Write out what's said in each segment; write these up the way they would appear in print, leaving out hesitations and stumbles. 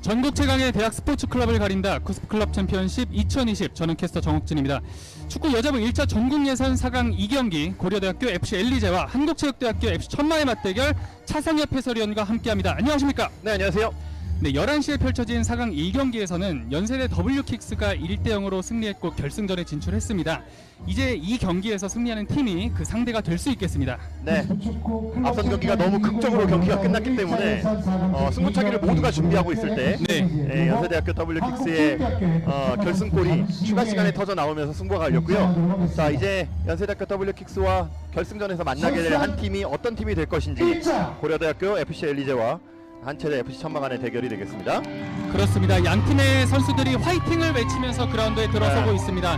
전국 최강의 대학 스포츠 클럽을 가린다. 쿠스프 클럽 챔피언십 2020. 저는 캐스터 정옥진입니다. 축구 여자부 1차 전국 예선 4강 2경기 고려대학교 FC 엘리제와 한국체육대학교 FC 천마의 맞대결 차상엽 해설위원과 함께합니다. 안녕하십니까? 네, 안녕하세요. 네, 11시에 펼쳐진 4강 1경기에서는 연세대 W킥스가 1대0으로 승리했고 결승전에 진출했습니다. 이제 이 경기에서 승리하는 팀이 그 상대가 될 수 있겠습니다. 네, 앞선 경기가 너무 극적으로 경기가 끝났기 때문에 승부차기를 모두가 준비하고 있을 때 연세대학교 W킥스의 결승골이 추가 시간에 터져 나오면서 승부가 갈렸고요. 자, 이제 연세대학교 W킥스와 결승전에서 만나게 될 한 팀이 어떤 팀이 될 것인지 고려대학교 FC 엘리제와 한체대 FC 천마 간의 대결이 되겠습니다. 그렇습니다. 양 팀의 선수들이 화이팅을 외치면서 그라운드에 들어서고 있습니다.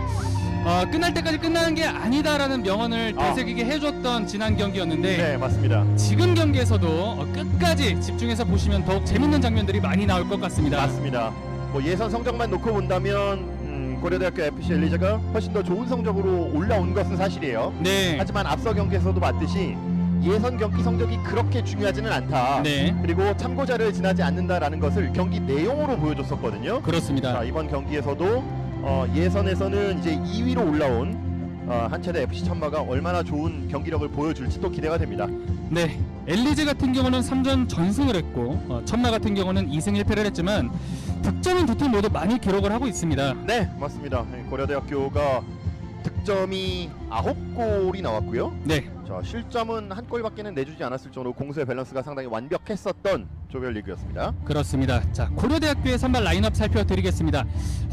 끝날 때까지 끝나는 게 아니다라는 명언을 되새기게 해줬던 지난 경기였는데 네, 맞습니다. 지금 경기에서도 끝까지 집중해서 보시면 더욱 재밌는 장면들이 많이 나올 것 같습니다. 맞습니다. 뭐 예선 성적만 놓고 본다면 고려대학교 FC 엘리제가 훨씬 더 좋은 성적으로 올라온 것은 사실이에요. 네. 하지만 앞서 경기에서도 봤듯이 예선 경기 성적이 그렇게 중요하지는 않다. 네. 그리고 참고자를 지나지 않는다라는 것을 경기 내용으로 보여줬었거든요. 그렇습니다. 자, 이번 경기에서도 예선에서는 이제 2위로 올라온 한체대 FC 천마가 얼마나 좋은 경기력을 보여줄지 또 기대가 됩니다. 네. 엘리제 같은 경우는 3전 전승을 했고 천마 같은 경우는 2승 1패를 했지만 득점은 두 팀 모두 많이 기록을 하고 있습니다. 네, 맞습니다. 고려대학교가 득점이 9골이 나왔고요. 네. 자, 실점은 한 골밖에는 내주지 않았을 정도로 공수의 밸런스가 상당히 완벽했었던 조별리그였습니다. 그렇습니다. 자, 고려대학교의 선발 라인업 살펴드리겠습니다.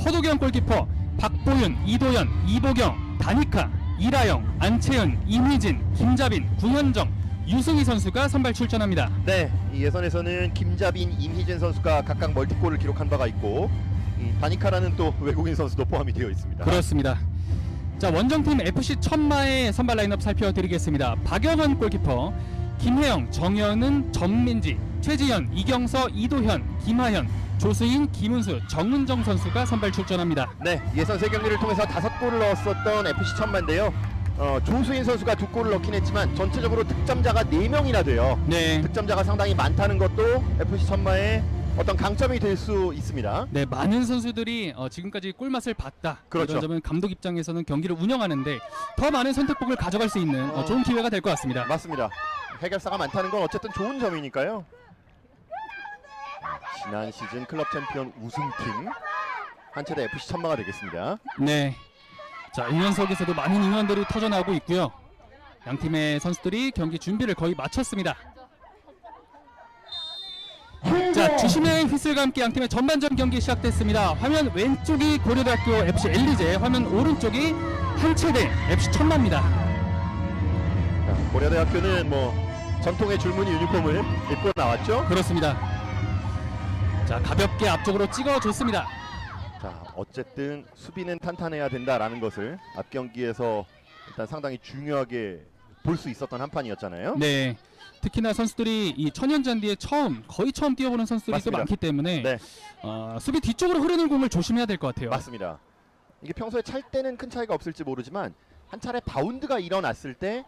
허도경 골키퍼, 박보윤, 이도현, 이보경, 다니카, 이라영, 안채은, 임희진, 김자빈, 구현정, 유승희 선수가 선발 출전합니다. 네, 이 예선에서는 김자빈, 임희진 선수가 각각 멀티골을 기록한 바가 있고 이 다니카라는 또 외국인 선수도 포함이 되어 있습니다. 그렇습니다. 자, 원정팀 FC 천마의 선발 라인업 살펴드리겠습니다. 박영헌 골키퍼, 김혜영, 정현은, 전민지, 최지현, 이경서, 이도현, 김하현, 조수인, 김은수, 정은정 선수가 선발 출전합니다. 네, 예선 3경기를 통해서 5골을 넣었었던 FC 천마인데요. 조수인 선수가 2골을 넣긴 했지만 전체적으로 득점자가 4명이나 돼요. 네. 득점자가 상당히 많다는 것도 FC 천마의 어떤 강점이 될 수 있습니다. 네, 많은 선수들이 지금까지 꿀맛을 봤다. 그렇죠. 이런 점은 감독 입장에서는 경기를 운영하는데 더 많은 선택폭을 가져갈 수 있는 좋은 기회가 될 것 같습니다. 맞습니다. 해결사가 많다는 건 어쨌든 좋은 점이니까요. 지난 시즌 클럽 챔피언 우승팀 한체대 FC 천마가 되겠습니다. 네. 자, 응원석에서도 많은 응원들이 터져나오고 있고요. 양 팀의 선수들이 경기 준비를 거의 마쳤습니다. 자, 주심의 휘슬과 함께 양 팀의 전반전 경기 시작됐습니다. 화면 왼쪽이 고려대학교 FC 엘리제, 화면 오른쪽이 한체대 FC 천마입니다. 자, 고려대학교는 뭐 전통의 줄무늬 유니폼을 입고 나왔죠. 그렇습니다. 자, 가볍게 앞쪽으로 찍어줬습니다. 자, 어쨌든 수비는 탄탄해야 된다라는 것을 앞 경기에서 일단 상당히 중요하게 볼 수 있었던 한 판이었잖아요. 네. 특히나 선수들이 이 천연잔디에 거의 처음 뛰어보는 선수들이 또 맞습니다. 많기 때문에 네, 수비 뒤쪽으로 흐르는 공을 조심해야 될 것 같아요. 맞습니다. 이게 평소에 찰 때는 큰 차이가 없을지 모르지만 한 차례 바운드가 일어났을 때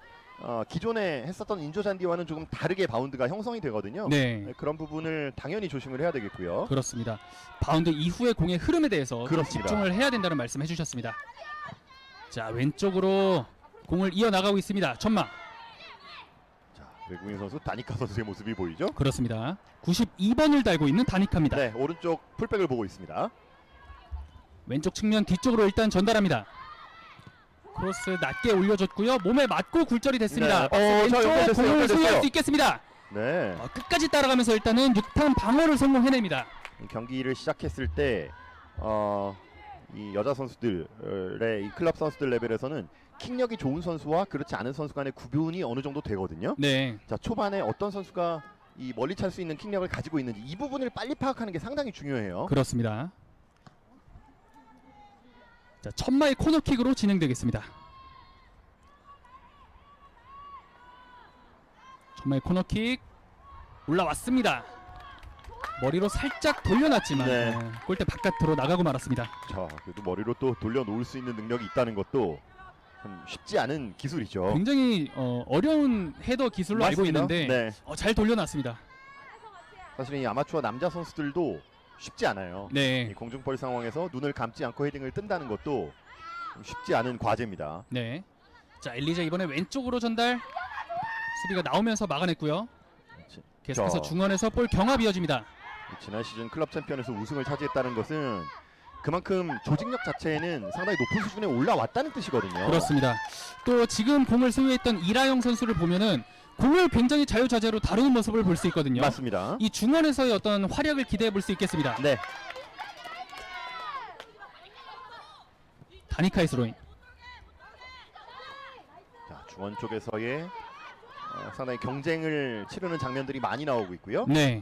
기존에 했었던 인조잔디와는 조금 다르게 바운드가 형성이 되거든요. 네. 그런 부분을 당연히 조심을 해야 되겠고요. 그렇습니다. 바운드 이후의 공의 흐름에 대해서 좀 그렇습니다. 집중을 해야 된다는 말씀 해주셨습니다. 자, 왼쪽으로 공을 이어나가고 있습니다. 천마. 자, 외국인 선수 다니카 선수의 모습이 보이죠? 그렇습니다. 92번을 달고 있는 다니카입니다. 네, 오른쪽 풀백을 보고 있습니다. 왼쪽 측면 뒤쪽으로 일단 전달합니다. 크로스 낮게 올려줬고요. 몸에 맞고 굴절이 됐습니다. 네. 왼쪽 연결됐어요, 공을 연결됐어요. 소유할 수 있겠습니다. 네, 끝까지 따라가면서 일단은 6탄 방어를 성공해냅니다. 이 경기를 시작했을 때 이 여자 선수들의 이 클럽 선수들 레벨에서는 킥력이 좋은 선수와 그렇지 않은 선수 간의 구분이 어느 정도 되거든요. 네. 자, 초반에 어떤 선수가 이 멀리 찰 수 있는 킥력을 가지고 있는지 이 부분을 빨리 파악하는 게 상당히 중요해요. 그렇습니다. 자, 천마의 코너킥으로 진행되겠습니다. 천마의 코너킥 올라왔습니다. 머리로 살짝 돌려놨지만 네. 골대 바깥으로 나가고 말았습니다. 자, 그래도 머리로 또 돌려놓을 수 있는 능력이 있다는 것도 참 쉽지 않은 기술이죠. 굉장히 어려운 헤더 기술로 알고 맞습니다. 있는데 네. 잘 돌려놨습니다. 사실 이 아마추어 남자 선수들도 쉽지 않아요. 네. 이 공중볼 상황에서 눈을 감지 않고 헤딩을 뜬다는 것도 좀 쉽지 않은 과제입니다. 네. 자, 엘리제 이번에 왼쪽으로 전달. 수비가 나오면서 막아냈고요. 계속해서 중원에서 볼 경합 이어집니다. 지난 시즌 클럽 챔피언에서 우승을 차지했다는 것은 그만큼 조직력 자체는 상당히 높은 수준에 올라왔다는 뜻이거든요. 그렇습니다. 또 지금 공을 소유했던 이라영 선수를 보면은 공을 굉장히 자유자재로 다루는 모습을 볼 수 있거든요. 맞습니다. 이 중원에서의 어떤 활약을 기대해 볼 수 있겠습니다. 네. 다니카의 스로인. 자, 중원 쪽에서의 상당히 경쟁을 치르는 장면들이 많이 나오고 있고요. 네.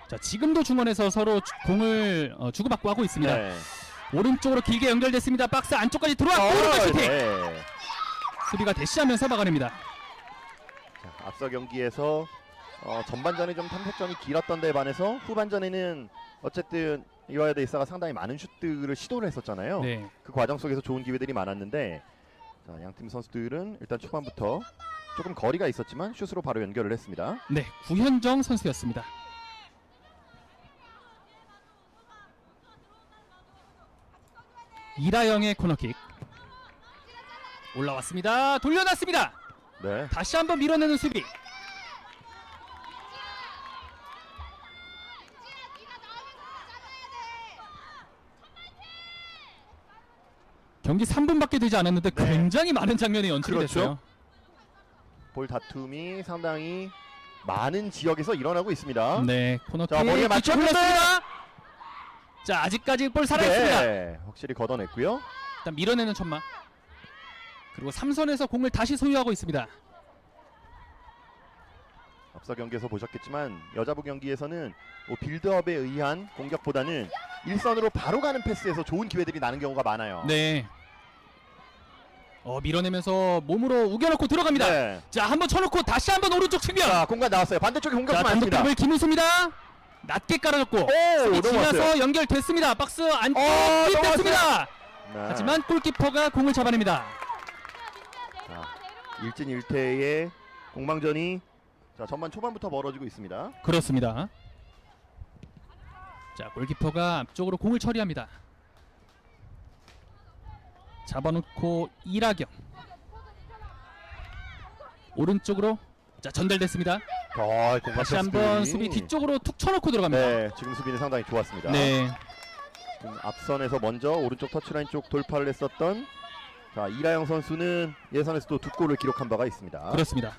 자, 지금도 중원에서 서로 공을 주고받고 하고 있습니다. 네. 오른쪽으로 길게 연결됐습니다. 박스 안쪽까지 들어왔고 오른발 슈팅. 네. 수비가 대시하면서 막아냅니다. 자, 앞서 경기에서 전반전에 좀 탐색전이 길었던 데에 반해서 후반전에는 어쨌든 이와야드 이사가 상당히 많은 슛들을 시도를 했었잖아요. 네. 그 과정 속에서 좋은 기회들이 많았는데 자, 양팀 선수들은 일단 초반부터 조금 거리가 있었지만 슛으로 바로 연결을 했습니다. 네, 구현정 선수였습니다. 이라영의 코너킥 올라왔습니다. 돌려놨습니다. 네. 다시 한번 밀어내는 수비. 경기 3분밖에 되지 않았는데 네. 굉장히 많은 장면이 연출이 그렇죠. 됐어요. 볼 다툼이 상당히 많은 지역에서 일어나고 있습니다. 네, 코너킥 자, 머리에 맞췄는데! 흘렀습니다. 자, 아직까지 볼 살아있습니다. 네, 확실히 걷어냈고요. 일단 밀어내는 천마. 그리고 삼선에서 공을 다시 소유하고 있습니다. 앞서 경기에서 보셨겠지만 여자부 경기에서는 뭐 빌드업에 의한 공격보다는 일선으로 바로 가는 패스에서 좋은 기회들이 나는 경우가 많아요. 네. 밀어내면서 몸으로 우겨놓고 들어갑니다. 네. 자, 한번 쳐놓고 다시 한번 오른쪽 측면. 자, 공간 나왔어요. 반대쪽에 공격 자, 좀 단독 많습니다. 드리블 김우수입니다. 낮게 깔아줬고 수비 지나서 넘어왔어요. 연결됐습니다. 박스 안쪽 넘어왔어요. 빗댔습니다. 네. 하지만 골키퍼가 공을 잡아냅니다. 자, 1진 1퇴의 공방전이 자, 전반 초반부터 멀어지고 있습니다. 그렇습니다. 자, 골키퍼가 앞쪽으로 공을 처리합니다. 잡아놓고 이라경 오른쪽으로 자 전달됐습니다. 공간 다시 한번 패스들이. 수비 뒤쪽으로 툭 쳐놓고 들어갑니다. 네, 지금 수비는 상당히 좋았습니다. 네. 지금 앞선에서 먼저 오른쪽 터치라인 쪽 돌파를 했었던 자, 이라영 선수는 예선에서도 2골을 기록한 바가 있습니다. 그렇습니다.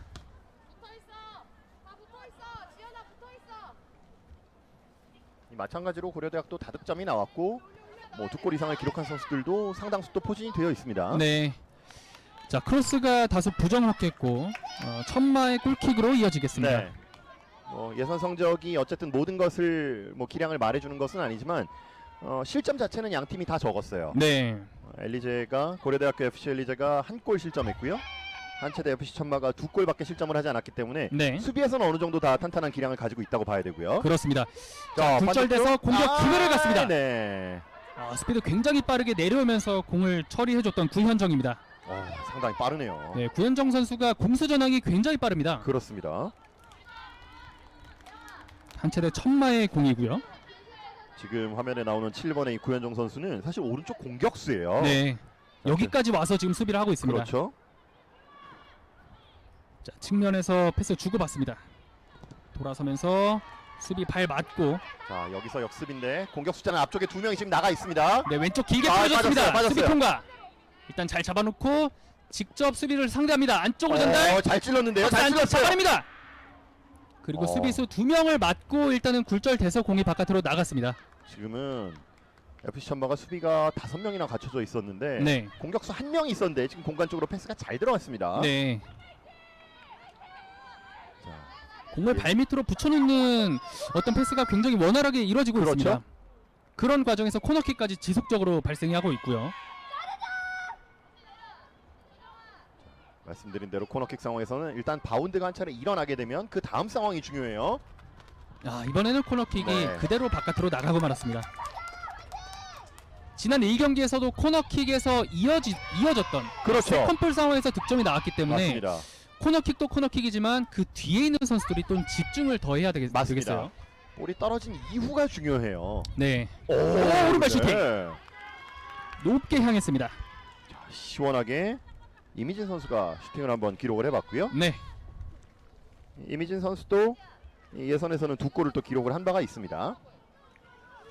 마찬가지로 고려대학도 다득점이 나왔고 뭐 2골 이상을 기록한 선수들도 상당수 또 포진이 되어 있습니다. 네. 자, 크로스가 다소 부정확했고 천마의 골킥으로 이어지겠습니다. 네. 예선 성적이 어쨌든 모든 것을 뭐 기량을 말해주는 것은 아니지만 실점 자체는 양 팀이 다 적었어요. 네. 엘리제가 고려대학교 FC 엘리제가 1골 실점했고요. 한체대 FC 천마가 2골밖에 실점을 하지 않았기 때문에 네. 수비에서는 어느 정도 다 탄탄한 기량을 가지고 있다고 봐야 되고요. 그렇습니다. 자, 굴절돼서 공격 기회를 갖습니다. 네. 스피드 굉장히 빠르게 내려오면서 공을 처리해줬던 구현정입니다. 상당히 빠르네요. 네, 구현정 선수가 공수 전환이 굉장히 빠릅니다. 그렇습니다. 한체대 천마의 공이고요. 지금 화면에 나오는 7번의 이 구현정 선수는 사실 오른쪽 공격수예요. 네. 여기까지 와서 지금 수비를 하고 있습니다. 그렇죠. 자, 측면에서 패스 주고받습니다. 돌아서면서 수비 발 맞고 자, 여기서 역습인데 공격 숫자는 앞쪽에 2명이 지금 나가 있습니다. 네, 왼쪽 길게 빠졌어요, 풀어줬습니다. 빠졌어요. 수비 통과. 일단 잘 잡아놓고 직접 수비를 상대합니다. 안쪽으로 전달. 잘 찔렀는데요. 잘 안쪽 찔렀어요. 잡아냅니다. 그리고 수비수 2명을 맞고 일단은 굴절돼서 공이 바깥으로 나갔습니다. 지금은 FC 천마가 수비가 5명이나 갖춰져 있었는데 네. 공격수 1명이 있었는데 지금 공간 쪽으로 패스가 잘 들어갔습니다. 네. 자, 공을 예. 발밑으로 붙여놓는 어떤 패스가 굉장히 원활하게 이루어지고 그렇죠. 있습니다. 그런 과정에서 코너킥까지 지속적으로 발생이 하고 있고요. 말씀드린 대로 코너킥 상황에서는 일단 바운드가 한 차례 일어나게 되면 그 다음 상황이 중요해요. 이번에는 코너킥이 네. 그대로 바깥으로 나가고 말았습니다. 지난 1경기에서도 코너킥에서 이어졌던 그렇죠. 세컨볼 상황에서 득점이 나왔기 때문에 맞습니다. 코너킥도 코너킥이지만 그 뒤에 있는 선수들이 또 집중을 더 해야 맞습니다. 되겠어요. 볼이 떨어진 이후가 중요해요. 네. 오, 오른발 슈팅. 네. 높게 향했습니다. 자, 시원하게 이미진 선수가 슈팅을 한번 기록을 해봤고요. 네. 이미진 선수도 이 예선에서는 2골을 또 기록을 한 바가 있습니다.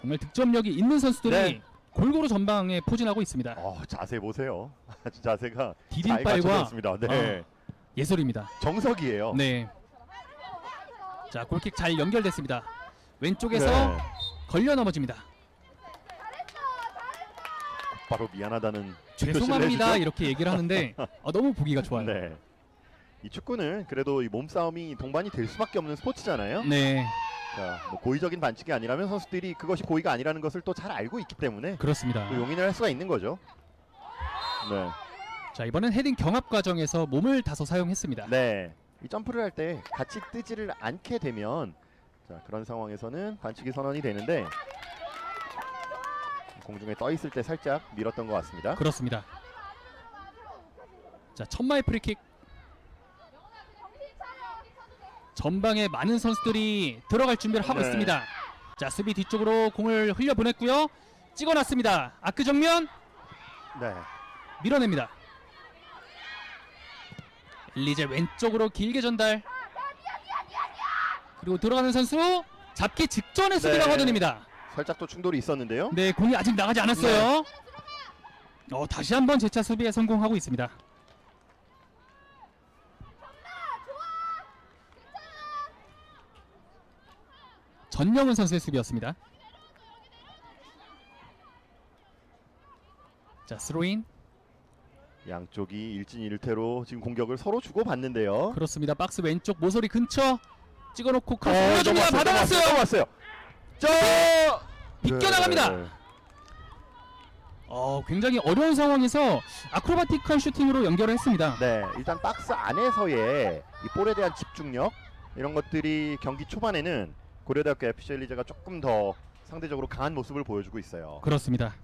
정말 득점력이 있는 선수들이 네. 골고루 전방에 포진하고 있습니다. 자세 보세요. 아주 자세가 잘 디딤발과 갖춰졌습니다. 네. 예술입니다. 정석이에요. 네. 자, 골킥 잘 연결됐습니다. 왼쪽에서 네. 걸려 넘어집니다. 바로 미안하다는 죄송합니다. 표시를 해주죠. 이렇게 얘기를 하는데 너무 보기가 좋아요. 네. 이 축구는 그래도 이 몸싸움이 동반이 될 수밖에 없는 스포츠잖아요. 네, 자, 뭐 고의적인 반칙이 아니라면 선수들이 그것이 고의가 아니라는 것을 또 잘 알고 있기 때문에 그렇습니다. 또 용인을 할 수가 있는 거죠. 네. 자, 이번엔 헤딩 경합 과정에서 몸을 다소 사용했습니다. 네. 이 점프를 할 때 같이 뜨지를 않게 되면 자, 그런 상황에서는 반칙이 선언이 되는데 공중에 떠 있을 때 살짝 밀었던 것 같습니다. 그렇습니다. 자, 천마의 프리킥. 전방에 많은 선수들이 들어갈 준비를 하고 네. 있습니다. 자, 수비 뒤쪽으로 공을 흘려보냈고요. 찍어놨습니다. 아크 정면 네. 밀어냅니다. 엘리제 왼쪽으로 길게 전달. 그리고 들어가는 선수 잡기 직전에 수비가 네. 걷어냅니다. 살짝 또 충돌이 있었는데요. 네, 공이 아직 나가지 않았어요. 다시 한번 재차 수비에 성공하고 있습니다. 전영은 선수의 수비였습니다. 자, 스로인. 양쪽이 일진일퇴로 지금 공격을 서로 주고받는데요. 그렇습니다. 박스 왼쪽 모서리 근처 찍어놓고 크로스 어, 올려줍니다. 받아놨어요. 넘어왔어요. 저 비껴나갑니다. 네. 굉장히 어려운 상황에서 아크로바틱한 슈팅으로 연결을 했습니다. 네, 일단 박스 안에서의 이 볼에 대한 집중력 이런 것들이 경기 초반에는 고려대학교 FC 엘리제가 조금 더 상대적으로 강한 모습을 보여주고 있어요. 그렇습니다.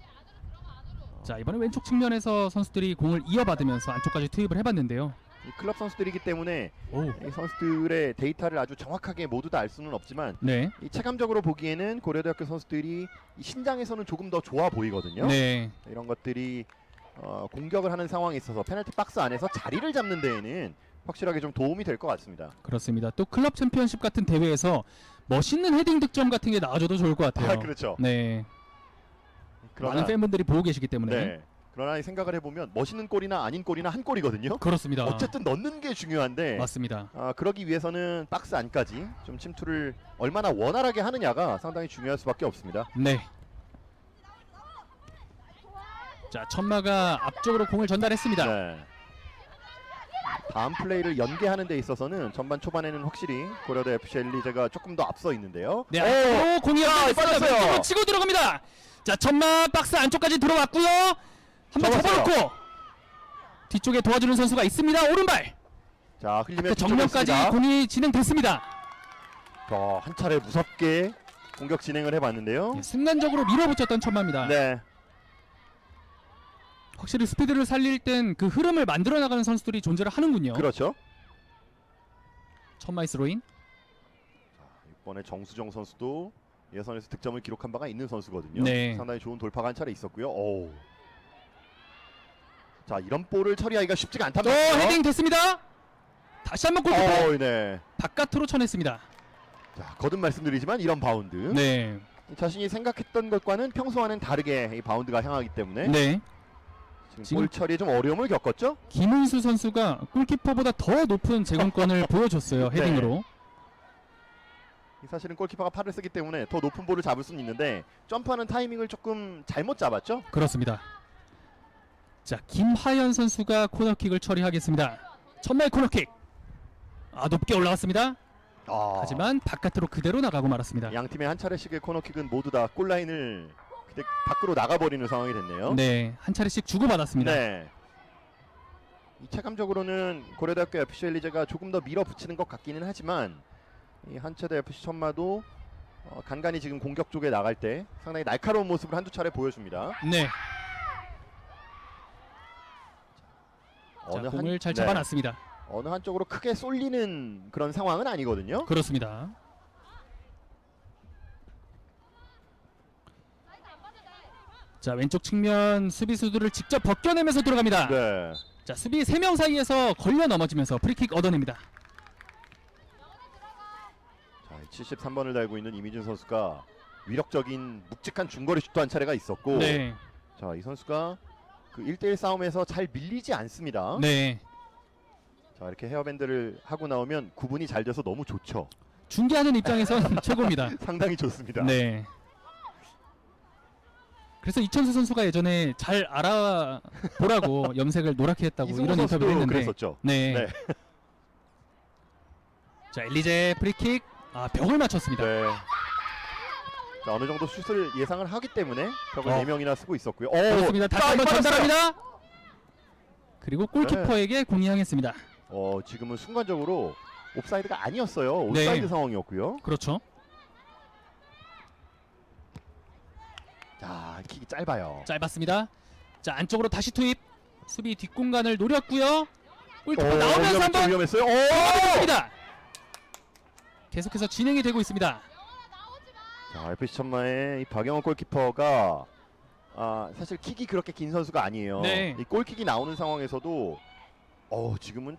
자, 이번에 왼쪽 측면에서 선수들이 공을 이어받으면서 안쪽까지 투입을 해봤는데요. 이 클럽 선수들이기 때문에 오, 이 선수들의 데이터를 아주 정확하게 모두 다 알 수는 없지만 네, 이 체감적으로 보기에는 고려대학교 선수들이 이 신장에서는 조금 더 좋아 보이거든요. 네, 이런 것들이 공격을 하는 상황에 있어서 페널티 박스 안에서 자리를 잡는 데에는 확실하게 좀 도움이 될 것 같습니다. 그렇습니다. 또 클럽 챔피언십 같은 대회에서 멋있는 헤딩 득점 같은 게 나와줘도 좋을 것 같아요. 그렇죠. 네, 그러나, 많은 팬분들이 보고 계시기 때문에 네. 그러나 이 생각을 해보면 멋있는 골이나 아닌 골이나 한 골이거든요. 그렇습니다. 어쨌든 넣는 게 중요한데 맞습니다. 그러기 위해서는 박스 안까지 좀 침투를 얼마나 원활하게 하느냐가 상당히 중요할 수밖에 없습니다. 네. 자, 천마가 앞쪽으로 공을 전달했습니다. 네. 다음 플레이를 연계하는 데 있어서는 전반 초반에는 확실히 고려대 FC 엘리제가 조금 더 앞서 있는데요. 네, 앞으로 공이 빠졌어요. 왼쪽으로 치고 들어갑니다. 자, 천마 박스 안쪽까지 들어왔고요. 한번 접었어요. 접어놓고 뒤쪽에 도와주는 선수가 있습니다. 오른발. 자, 흘리면 정면까지 공이 진행됐습니다. 한 차례 무섭게 공격 진행을 해봤는데요. 네, 순간적으로 밀어붙였던 천마입니다. 네, 확실히 스피드를 살릴 땐 그 흐름을 만들어 나가는 선수들이 존재를 하는군요. 그렇죠. 천마의 스로인. 이번에 정수정 선수도 예선에서 득점을 기록한 바가 있는 선수거든요. 네. 상당히 좋은 돌파가 한 차례 있었고요. 자, 이런 볼을 처리하기가 쉽지가 않단 말이에요. 헤딩 됐습니다. 다시 한번 골키퍼 네. 바깥으로 쳐냈습니다. 자, 거듭 말씀드리지만 이런 바운드 네. 자신이 생각했던 것과는 평소와는 다르게 이 바운드가 향하기 때문에 네. 지금 볼 처리에 좀 어려움을 겪었죠. 김은수 선수가 골키퍼보다 더 높은 제공권을 보여줬어요. 네. 헤딩으로. 사실은 골키퍼가 팔을 쓰기 때문에 더 높은 볼을 잡을 수는 있는데 점프하는 타이밍을 조금 잘못 잡았죠. 그렇습니다. 자, 김하연 선수가 코너킥을 처리하겠습니다. 천마의 코너킥. 높게 올라갔습니다. 하지만 바깥으로 그대로 나가고 말았습니다. 양 팀의 한 차례씩의 코너킥은 모두 다 골라인을 그때 밖으로 나가버리는 상황이 됐네요. 네, 한 차례씩 주고받았습니다. 네. 이 체감적으로는 고려대학교 FC 엘리제가 조금 더 밀어붙이는 것 같기는 하지만 이 한체대 FC 천마도 간간히 지금 공격 쪽에 나갈 때 상당히 날카로운 모습을 한두 차례 보여줍니다. 네. 자, 공을 잘 잡아놨습니다. 어느 한쪽으로 크게 쏠리는 그런 상황은 아니거든요. 그렇습니다. 자, 왼쪽 측면 수비수들을 직접 벗겨내면서 들어갑니다. 네. 자, 수비 3명 사이에서 걸려 넘어지면서 프리킥 얻어냅니다. 자, 73번을 달고 있는 이미준 선수가 위력적인 묵직한 중거리 슛도 한 차례가 있었고, 네. 자, 이 선수가 그 1대1 싸움에서 잘 밀리지 않습니다. 네. 자, 이렇게 헤어밴드를 하고 나오면 구분이 잘 돼서 너무 좋죠. 중계하는 입장에선 최고입니다. 상당히 좋습니다. 네. 그래서 이천수 선수가 예전에 잘 알아보라고 염색을 노랗게 했다고 이승우 이런 선수도 인터뷰를 했는데. 그랬었죠. 네. 네. 자, 엘리제 프리킥. 아, 벽을 맞췄습니다. 네. 자, 어느 정도 슛을 예상을 하기 때문에 벽을 4명이나 쓰고 있었고요. 그렇습니다. 다시 한번 빠졌어요. 전달합니다. 그리고 골키퍼에게 공이 향했습니다. 지금은 순간적으로 옵사이드가 아니었어요. 온사이드 네. 상황이었고요. 그렇죠. 자, 킥이 짧아요. 짧았습니다. 자, 안쪽으로 다시 투입. 수비 뒷공간을 노렸고요. 골키퍼 나오면서 좀 한번 위험했어요. 니다 계속해서 진행이 되고 있습니다. 자, FC 천마의 이 박영원 골키퍼가 사실 킥이 그렇게 긴 선수가 아니에요. 네. 이 골킥이 나오는 상황에서도 지금은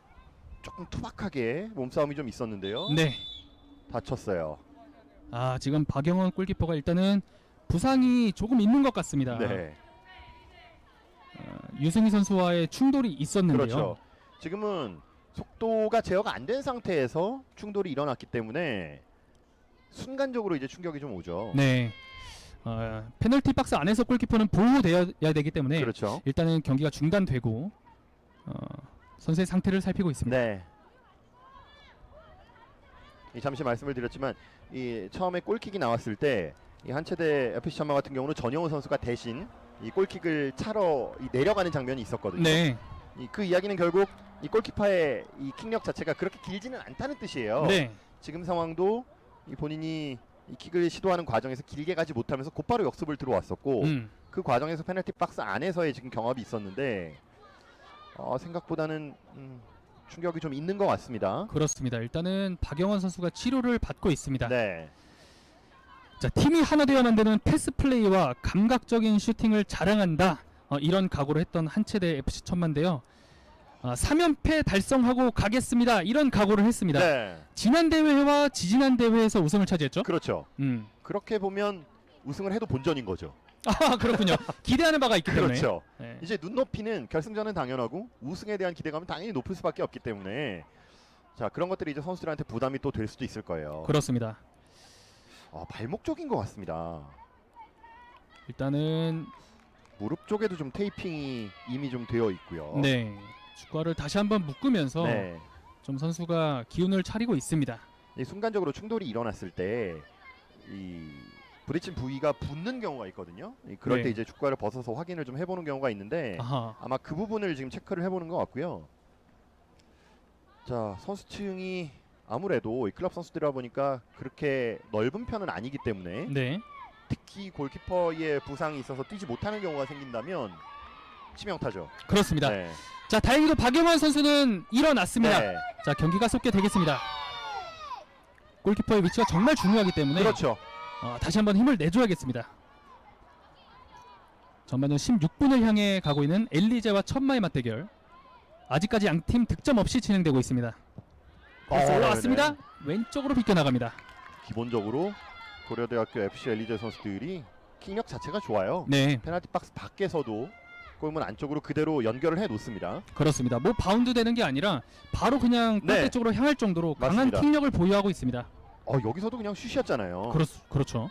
조금 투박하게 몸싸움이 좀 있었는데요. 네. 다쳤어요. 아, 지금 박영원 골키퍼가 일단은 부상이 조금 있는 것 같습니다. 네. 유승희 선수와의 충돌이 있었는데요. 그렇죠. 지금은 속도가 제어가 안 된 상태에서 충돌이 일어났기 때문에 순간적으로 이제 충격이 좀 오죠. 네. 페널티 박스 안에서 골키퍼는 보호되어야 되기 때문에 그렇죠. 일단은 경기가 중단되고 선수의 상태를 살피고 있습니다. 네. 잠시 말씀을 드렸지만 이 처음에 골킥이 나왔을 때 이 한체대 FC 천마 같은 경우는 전영훈 선수가 대신 이 골킥을 차러 내려가는 장면이 있었거든요. 네. 그 이야기는 결국 이 골키퍼의 이 킥력 자체가 그렇게 길지는 않다는 뜻이에요. 네. 지금 상황도 이 본인이 이 킥을 시도하는 과정에서 길게 가지 못하면서 곧바로 역습을 들어왔었고 그 과정에서 페널티 박스 안에서의 지금 경합이 있었는데 생각보다는 충격이 좀 있는 것 같습니다. 그렇습니다. 일단은 박영원 선수가 치료를 받고 있습니다. 네. 자, 팀이 하나 되어 만드는 패스 플레이와 감각적인 슈팅을 자랑한다. 이런 각오를 했던 한체대 FC 천마인데요. 3연패 달성하고 가겠습니다. 이런 각오를 했습니다. 네. 지난 대회와 지지난 대회에서 우승을 차지했죠. 그렇죠. 음. 그렇게 보면 우승을 해도 본전인 거죠. 아, 그렇군요. 기대하는 바가 있기 때문에. 그렇죠. 네. 이제 눈높이는 결승전은 당연하고 우승에 대한 기대감은 당연히 높을 수밖에 없기 때문에 자, 그런 것들이 이제 선수들한테 부담이 또 될 수도 있을 거예요. 그렇습니다. 발목 쪽인 것 같습니다. 일단은 무릎 쪽에도 좀 테이핑이 이미 좀 되어 있고요. 네. 축구화를 다시 한번 묶으면서 네. 좀 선수가 기운을 차리고 있습니다. 이 순간적으로 충돌이 일어났을 때 이 부딪힌 부위가 붓는 경우가 있거든요. 그럴 네. 때 이제 축구화를 벗어서 확인을 좀 해보는 경우가 있는데 아하. 아마 그 부분을 지금 체크를 해보는 것 같고요. 자, 선수층이 아무래도 이 클럽 선수들이라 보니까 그렇게 넓은 편은 아니기 때문에 네. 특히 골키퍼의 부상이 있어서 뛰지 못하는 경우가 생긴다면 치명타죠. 그렇습니다. 네. 자, 다행히도 박영원 선수는 일어났습니다. 네. 자, 경기가 쏟게 되겠습니다. 골키퍼의 위치가 정말 중요하기 때문에 그렇죠. 다시 한번 힘을 내줘야겠습니다. 전반전 16분을 향해 가고 있는 엘리제와 천마의 맞대결. 아직까지 양팀 득점 없이 진행되고 있습니다. 그래서 올라왔습니다. 네네. 왼쪽으로 비껴나갑니다. 기본적으로 고려대학교 FC 엘리제 선수들이 킥력 자체가 좋아요. 네, 페널티 박스 밖에서도 골문 안쪽으로 그대로 연결을 해 놓습니다. 그렇습니다. 뭐 바운드 되는 게 아니라 바로 그냥 골대 네. 쪽으로 향할 정도로 강한 맞습니다. 킥력을 보유하고 있습니다. 여기서도 그냥 슛이었잖아요. 그렇죠.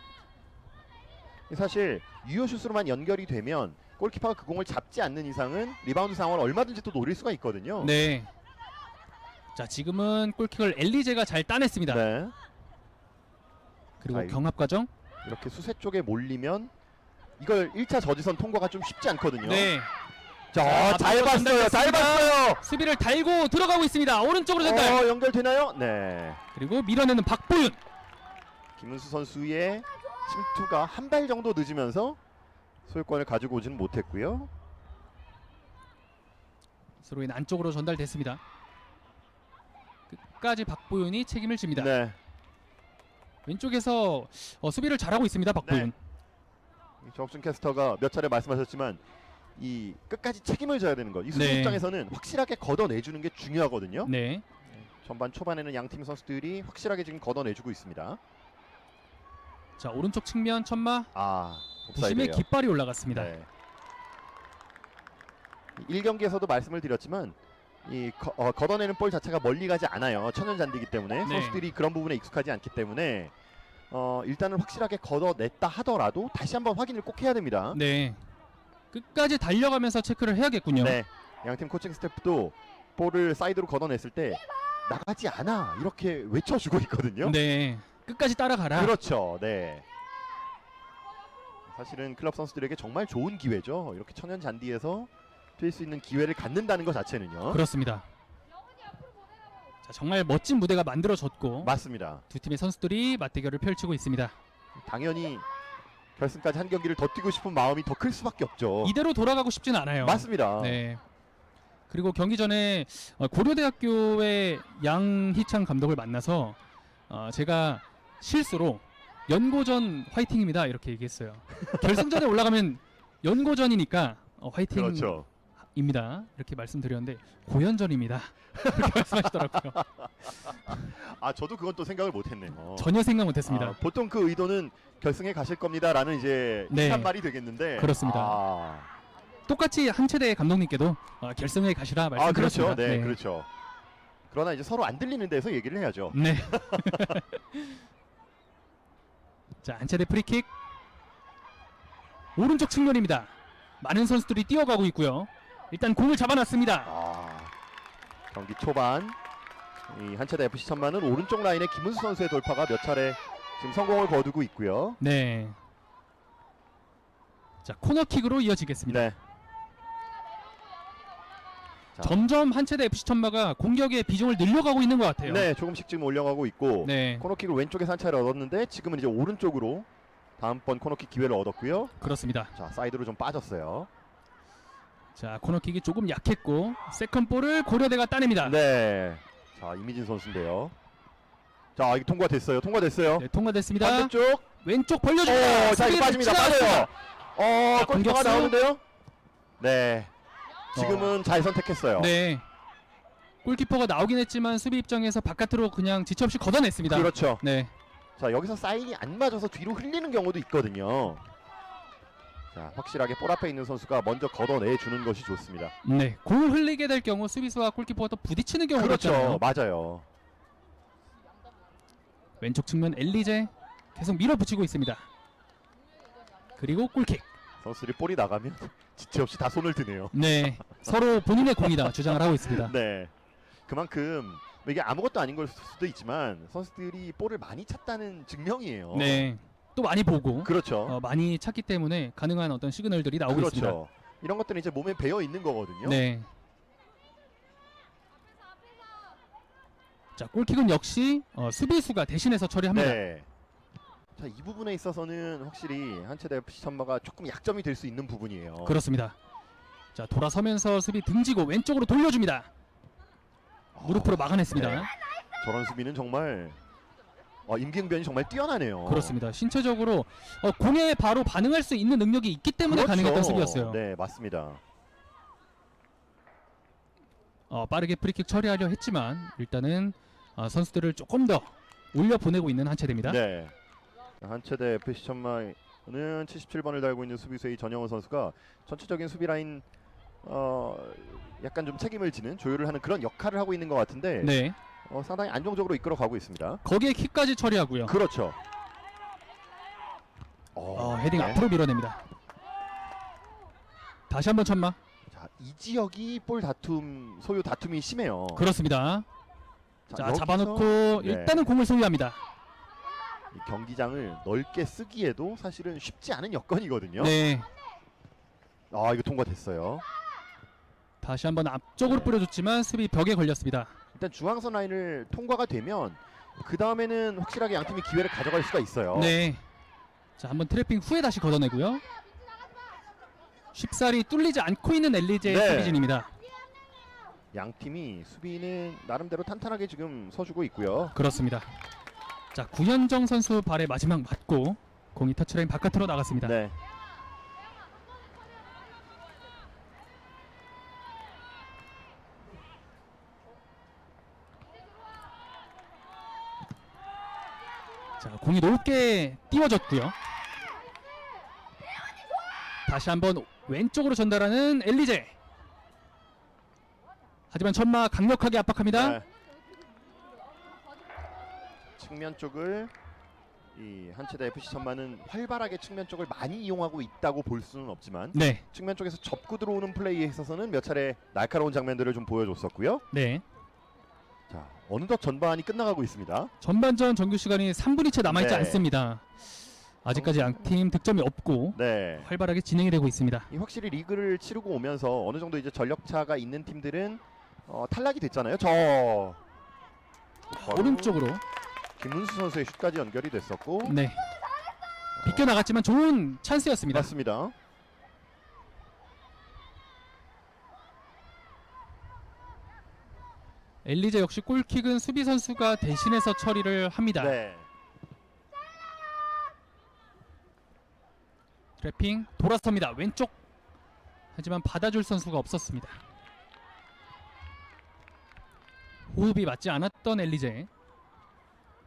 사실 유효슛으로만 연결이 되면 골키퍼가 그 공을 잡지 않는 이상은 리바운드 상황을 얼마든지 또 노릴 수가 있거든요. 네. 자, 지금은 골킥을 엘리제가 잘 따냈습니다. 네. 그리고 자, 경합 과정. 이렇게 수세 쪽에 몰리면 이걸 1차 저지선 통과가 좀 쉽지 않거든요. 네. 자, 잘 앞으로 봤어요. 잘 전달됐습니다. 봤어요. 수비를 달고 들어가고 있습니다. 오른쪽으로 전달. 연결되나요? 네. 그리고 밀어내는 박보윤. 김은수 선수의 침투가 한 발 정도 늦으면서 소유권을 가지고 오지는 못했고요. 서로인 안쪽으로 전달됐습니다. 끝까지 박보윤이 책임을 집니다. 네. 왼쪽에서 수비를 잘하고 있습니다. 박보윤. 네. 정준 캐스터가 몇 차례 말씀하셨지만 이 끝까지 책임을 져야 되는 것. 이 수비 네. 입장에서는 확실하게 걷어내주는 게 중요하거든요. 네. 전반 초반에는 양팀 선수들이 확실하게 지금 걷어내주고 있습니다. 자, 오른쪽 측면 천마 부심의 옵사이드예요. 깃발이 올라갔습니다. 네. 1경기에서도 말씀을 드렸지만 걷어내는 볼 자체가 멀리 가지 않아요. 천연잔디이기 때문에 네. 선수들이 그런 부분에 익숙하지 않기 때문에 일단은 확실하게 걷어냈다 하더라도 다시 한번 확인을 꼭 해야 됩니다. 네. 끝까지 달려가면서 체크를 해야겠군요. 네. 양팀 코칭 스태프도 볼을 사이드로 걷어냈을 때 나가지 않아 이렇게 외쳐주고 있거든요. 네. 끝까지 따라가라. 그렇죠. 네. 사실은 클럽 선수들에게 정말 좋은 기회죠. 이렇게 천연 잔디에서 뛸 수 있는 기회를 갖는다는 것 자체는요. 그렇습니다. 자, 정말 멋진 무대가 만들어졌고 맞습니다. 두 팀의 선수들이 맞대결을 펼치고 있습니다. 당연히 결승까지 한 경기를 더 뛰고 싶은 마음이 더 클 수밖에 없죠. 이대로 돌아가고 싶지는 않아요. 맞습니다. 네. 그리고 경기 전에 고려대학교의 양희창 감독을 만나서 제가 실수로 연고전 화이팅입니다 이렇게 얘기했어요. 결승전에 올라가면 연고전이니까 화이팅입니다 그렇죠. 이렇게 말씀드렸는데 고연전입니다 이렇게 말씀하시더라고요. 저도 그건 또 생각을 못했네요. 전혀 생각 못했습니다. 보통 그 의도는 결승에 가실 겁니다라는 이제 네. 한 말이 되겠는데. 그렇습니다. 똑같이 한체대 감독님께도 결승에 가시라 말씀드렸습니다. 그렇죠. 네, 그렇죠. 그러나 이제 서로 안 들리는 데서 얘기를 해야죠. 네. 자, 한체대 프리킥 오른쪽 측면입니다. 많은 선수들이 뛰어가고 있고요. 일단 공을 잡아놨습니다. 경기 초반 이 한체대 FC 천만은 오른쪽 라인에 김은수 선수의 돌파가 몇 차례 지금 성공을 거두고 있고요. 네. 자, 코너킥으로 이어지겠습니다. 네. 자. 점점 한체대 FC 천마가 공격의 비중을 늘려가고 있는 것 같아요. 네, 조금씩 지금 올려가고 있고 네, 코너킥을 왼쪽에서 한 차례 얻었는데 지금은 이제 오른쪽으로 다음번 코너킥 기회를 얻었고요. 그렇습니다. 자, 사이드로 좀 빠졌어요. 자, 코너킥이 조금 약했고 세컨볼을 고려대가 따냅니다. 네. 자, 이미진 선수인데요. 자, 이게 통과됐어요. 통과됐어요. 네, 통과됐습니다. 반대쪽. 왼쪽 벌려줍니다. 자, 이거 빠집니다. 빠져요. 골키퍼가 공격수. 나오는데요. 네. 지금은 잘 선택했어요. 네. 골키퍼가 나오긴 했지만 수비 입장에서 바깥으로 그냥 지체 없이 걷어냈습니다. 그렇죠. 네. 자, 여기서 사인이 안 맞아서 뒤로 흘리는 경우도 있거든요. 자, 확실하게 볼 앞에 있는 선수가 먼저 걷어내주는 것이 좋습니다. 네. 공을 흘리게 될 경우 수비수와 골키퍼가 또 부딪히는 경우가 있잖아요. 그렇죠. 맞아요. 왼쪽 측면 엘리제 계속 밀어붙이고 있습니다. 그리고 골킥. 선수들이 볼이 나가면 지체 없이 다 손을 드네요. 네. 서로 본인의 공이다 주장을 하고 있습니다. 네. 그만큼 이게 아무것도 아닌 걸 수도 있지만 선수들이 볼을 많이 찾다는 증명이에요. 네. 또 많이 보고 그렇죠. 많이 찾기 때문에 가능한 어떤 시그널들이 나오고 그렇죠. 있습니다. 이런 것들은 이제 몸에 배어 있는 거거든요. 네. 자, 골킥은 역시 수비수가 대신해서 처리합니다. 네. 자, 이 부분에 있어서는 확실히 한체대 FC 천마가 조금 약점이 될 수 있는 부분이에요. 그렇습니다. 자, 돌아서면서 수비 등지고 왼쪽으로 돌려줍니다. 무릎으로 막아냈습니다. 네. 저런 수비는 정말 임기응변이 정말 뛰어나네요. 그렇습니다. 신체적으로 공에 바로 반응할 수 있는 능력이 있기 때문에 그렇죠. 가능했던 수비였어요. 네, 맞습니다. 빠르게 프리킥 처리하려 했지만 일단은 선수들을 조금 더 올려 보내고 있는 한체대입니다. 네. 한체대 FC 천마는 77번을 달고 있는 수비수의 전영원 선수가 전체적인 수비 라인 약간 좀 책임을 지는 조율을 하는 그런 역할을 하고 있는 것 같은데 네. 상당히 안정적으로 이끌어 가고 있습니다. 거기에 킥까지 처리하고요. 그렇죠. 헤딩 네. 앞으로 밀어냅니다. 다시 한번 천마. 자, 이 지역이 볼 다툼 소유 다툼이 심해요. 그렇습니다. 자, 여기서, 잡아놓고 네. 일단은 공을 소유합니다. 이 경기장을 넓게 쓰기에도 사실은 쉽지 않은 여건이거든요. 네. 이거 통과됐어요. 다시 한번 앞쪽으로 네. 뿌려줬지만 수비 벽에 걸렸습니다. 일단 중앙선 라인을 통과가 되면 그 다음에는 확실하게 양 팀이 기회를 가져갈 수가 있어요. 네. 자, 한번 트래핑 후에 다시 걷어내고요. 쉽사리 뚫리지 않고 있는 엘리제의 네. 수비진입니다. 양 팀이 수비는 나름대로 탄탄하게 지금 서주고 있고요. 그렇습니다. 자, 구현정 선수 발에 마지막 맞고 공이 터치라인 바깥으로 나갔습니다. 네. 자, 공이 높게 띄워졌고요. 다시 한번 왼쪽으로 전달하는 엘리제. 하지만 천마 강력하게 압박합니다. 네. 측면 쪽을 이 한체대 FC 천만은 활발하게 측면 쪽을 많이 이용하고 있다고 볼 수는 없지만 네, 측면 쪽에서 접고 들어오는 플레이에 있어서는 몇 차례 날카로운 장면들을 좀 보여줬었고요. 네. 자, 어느덧 전반이 끝나가고 있습니다. 전반전 정규 시간이 3분이 채 남아있지 네. 않습니다. 아직까지 양팀 득점이 없고 네. 활발하게 진행이 되고 있습니다. 이 확실히 리그를 치르고 오면서 어느 정도 이제 전력 차가 있는 팀들은 탈락이 됐잖아요. 저 오른쪽으로 김문수 선수의 슛까지 연결이 됐었고, 네, 비껴나갔지만 좋은 찬스였습니다. 맞습니다. 엘리제 역시 골킥은 수비 선수가 대신해서 처리를 합니다. 네. 트래핑 돌아섭니다. 왼쪽. 하지만 받아줄 선수가 없었습니다. 호흡이 맞지 않았던 엘리제.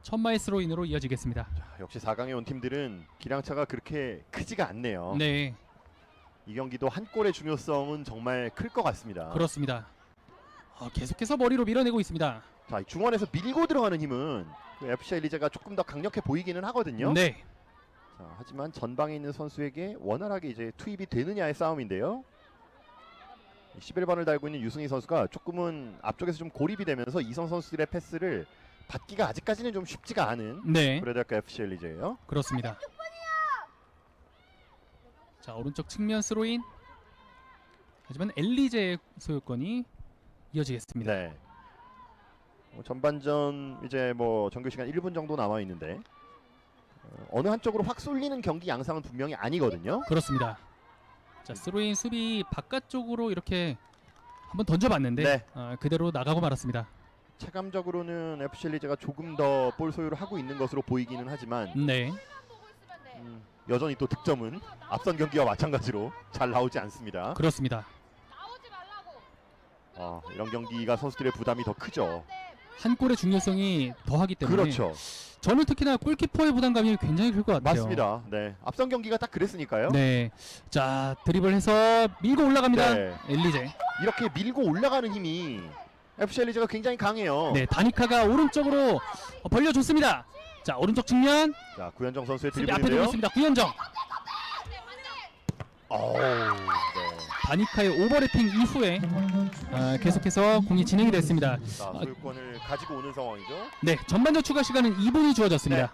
천마의 스로인으로 이어지겠습니다. 자, 역시 4강에 온 팀들은 기량차가 그렇게 크지가 않네요. 네, 이 경기도 한 골의 중요성은 정말 클 것 같습니다. 그렇습니다. 계속해서 머리로 밀어내고 있습니다. 자, 이 중원에서 밀고 들어가는 힘은 그 FC 엘리제가 조금 더 강력해 보이기는 하거든요. 네, 자, 하지만 전방에 있는 선수에게 원활하게 이제 투입이 되느냐의 싸움인데요. 11번을 달고 있는 유승희 선수가 조금은 앞쪽에서 좀 고립이 되면서 이성 선수들의 패스를 받기가 아직까지는 좀 쉽지가 않은 네, 브레드아카 FC 엘리제예요. 그렇습니다. 자, 오른쪽 측면 스로인. 하지만 엘리제의 소유권이 이어지겠습니다. 네. 전반전 이제 뭐 정규 시간 1분 정도 남아 있는데 어느 한쪽으로 확 쏠리는 경기 양상은 분명히 아니거든요. 그렇습니다. 자, 스로인 수비 바깥쪽으로 이렇게 한번 던져봤는데 네. 그대로 나가고 말았습니다. 체감적으로는 FC 엘리제가 조금 더 볼 소유를 하고 있는 것으로 보이기는 하지만 네, 여전히 또 득점은 앞선 경기와 마찬가지로 잘 나오지 않습니다. 그렇습니다. 이런 경기가 선수들의 부담이 더 크죠. 한 골의 중요성이 더하기 때문에 그렇죠. 저는 특히나 골키퍼의 부담감이 굉장히 클 것 같아요. 맞습니다. 네. 앞선 경기가 딱 그랬으니까요. 네, 자, 드리블해서 밀고 올라갑니다. 네. 엘리제. 이렇게 밀고 올라가는 힘이 FC 엘리제가 굉장히 강해요. 네, 다니카가 오른쪽으로 벌려줬습니다. 자, 오른쪽 측면 자, 구현정 선수의 수비 앞에 두고 드리블인데요. 있습니다. 구현정. 네. 다니카의 오버래핑 이후에 계속해서 공이 진행이 됐습니다. 자, 소유권을 가지고 오는 상황이죠. 네, 전반전 추가 시간은 2분이 주어졌습니다. 네.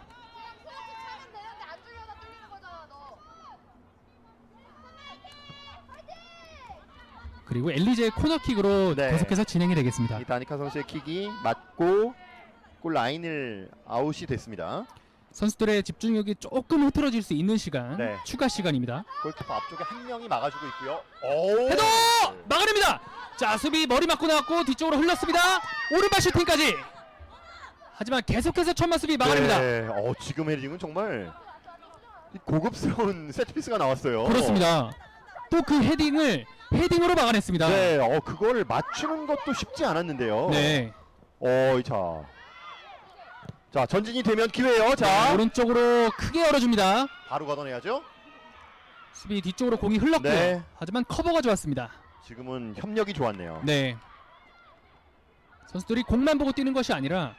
그리고 엘리제의 코너킥으로 네. 계속해서 진행이 되겠습니다. 이 다니카 선수의 킥이 맞고 골 라인을 아웃이 됐습니다. 선수들의 집중력이 조금 흐트러질 수 있는 시간, 네. 추가 시간입니다. 골키퍼 앞쪽에 한 명이 막아주고 있고요. 오! 헤더! 막아냅니다. 자, 수비 머리 맞고 나왔고 뒤쪽으로 흘렀습니다. 오른발 슈팅까지. 하지만 계속해서 천마 수비 막아냅니다. 네. 지금 헤딩은 정말 고급스러운 세트피스가 나왔어요. 그렇습니다. 또 그 헤딩으로 막아냈습니다. 네, 그걸 맞추는 것도 쉽지 않았는데요. 네. 자, 전진이 되면 기회예요. 자, 오른쪽으로 크게 열어줍니다. 바로 걷어내야죠. 수비 뒤쪽으로 공이 흘렀고요. 네. 하지만 커버가 좋았습니다. 지금은 협력이 좋았네요. 네. 선수들이 공만 보고 뛰는 것이 아니라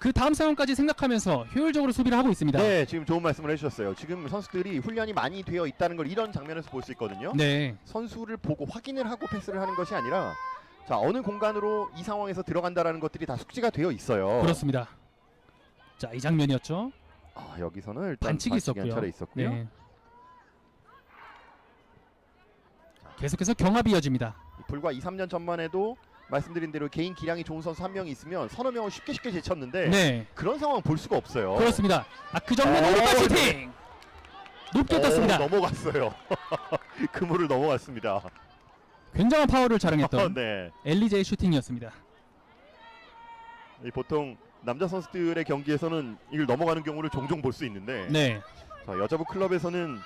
그 다음 상황까지 생각하면서 효율적으로 수비를 하고 있습니다. 네, 지금 좋은 말씀을 해주셨어요. 지금 선수들이 훈련이 많이 되어 있다는 걸 이런 장면에서 볼 수 있거든요. 네. 선수를 보고 확인을 하고 패스를 하는 것이 아니라 자, 어느 공간으로 이 상황에서 들어간다라는 것들이 다 숙지가 되어 있어요. 그렇습니다. 자, 이 장면이었죠. 여기서는 일단 반칙이 있었고요. 차례 있었고요. 네. 계속해서 경합이 이어집니다. 불과 2, 3년 전만 해도 말씀드린 대로 개인 기량이 좋은 선수 한 명이 있으면 서너 명을 쉽게 제쳤는데 네. 그런 상황 볼 수가 없어요. 그렇습니다. 그 정면 오른발 슈팅! 높게 떴습니다. 넘어갔어요. 그물을 넘어갔습니다. 굉장한 파워를 자랑했던 네. 엘리제의 슈팅이었습니다. 보통 남자 선수들의 경기에서는 이걸 넘어가는 경우를 종종 볼 수 있는데 네, 자, 여자부 클럽에서는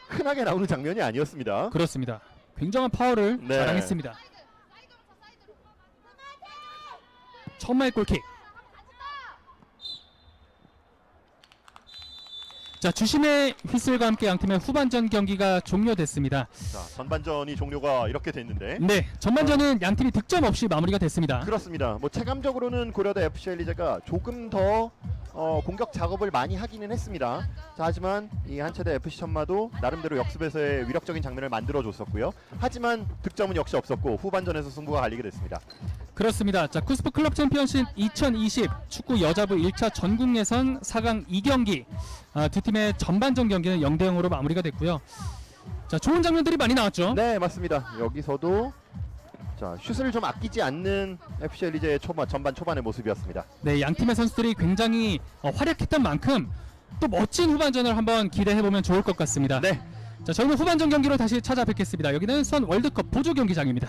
흔하게 나오는 장면이 아니었습니다. 그렇습니다. 굉장한 파워를 네. 자랑했습니다. 천마의 골킥. 자, 주심의 휘슬과 함께 양팀의 후반전 경기가 종료됐습니다. 자, 전반전이 종료가 이렇게 됐는데 네, 전반전은 양팀이 득점 없이 마무리가 됐습니다. 그렇습니다. 뭐 체감적으로는 고려대 FC 엘리제가 조금 더 공격 작업을 많이 하기는 했습니다. 자, 하지만 이 한체대 FC 천마도 나름대로 역습에서의 위력적인 장면을 만들어줬었고요. 하지만 득점은 역시 없었고 후반전에서 승부가 갈리게 됐습니다. 그렇습니다. 자, 쿠스프 클럽 챔피언십 2020 축구 여자부 1차 전국 예선 4강 2경기 두 팀의 전반전 경기는 0대0으로 마무리가 됐고요. 자, 좋은 장면들이 많이 나왔죠. 네, 맞습니다. 여기서도 자, 슛을 좀 아끼지 않는 FC 엘리제의 전반 초반의 모습이었습니다. 네, 양 팀의 선수들이 굉장히 활약했던 만큼 또 멋진 후반전을 한번 기대해 보면 좋을 것 같습니다. 네. 자, 저희는 후반전 경기로 다시 찾아뵙겠습니다. 여기는 선 월드컵 보조 경기장입니다.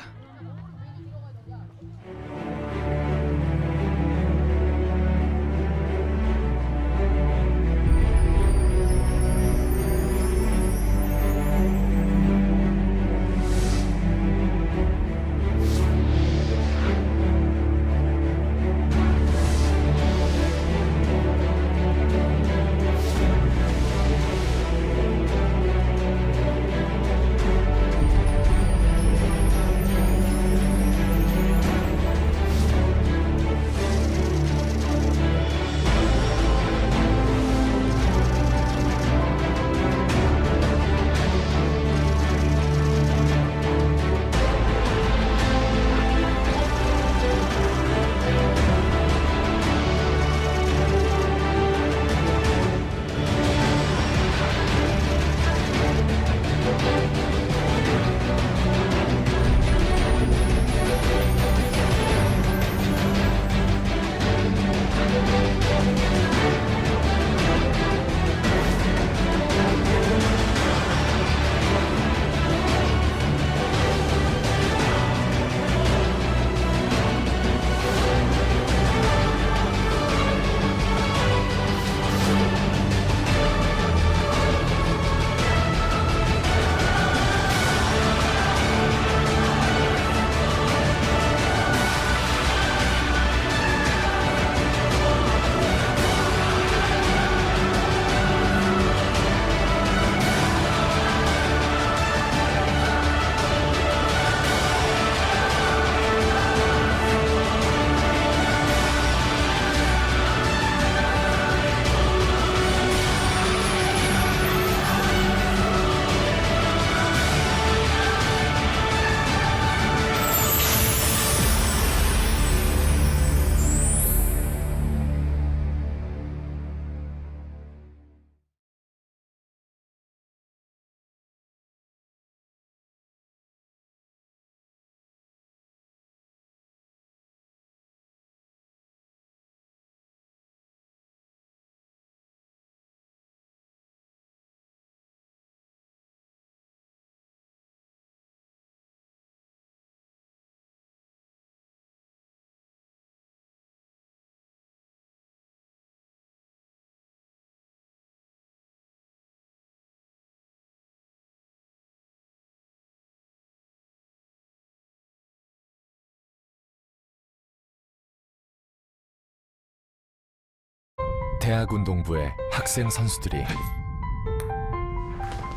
대학운동부의 학생 선수들이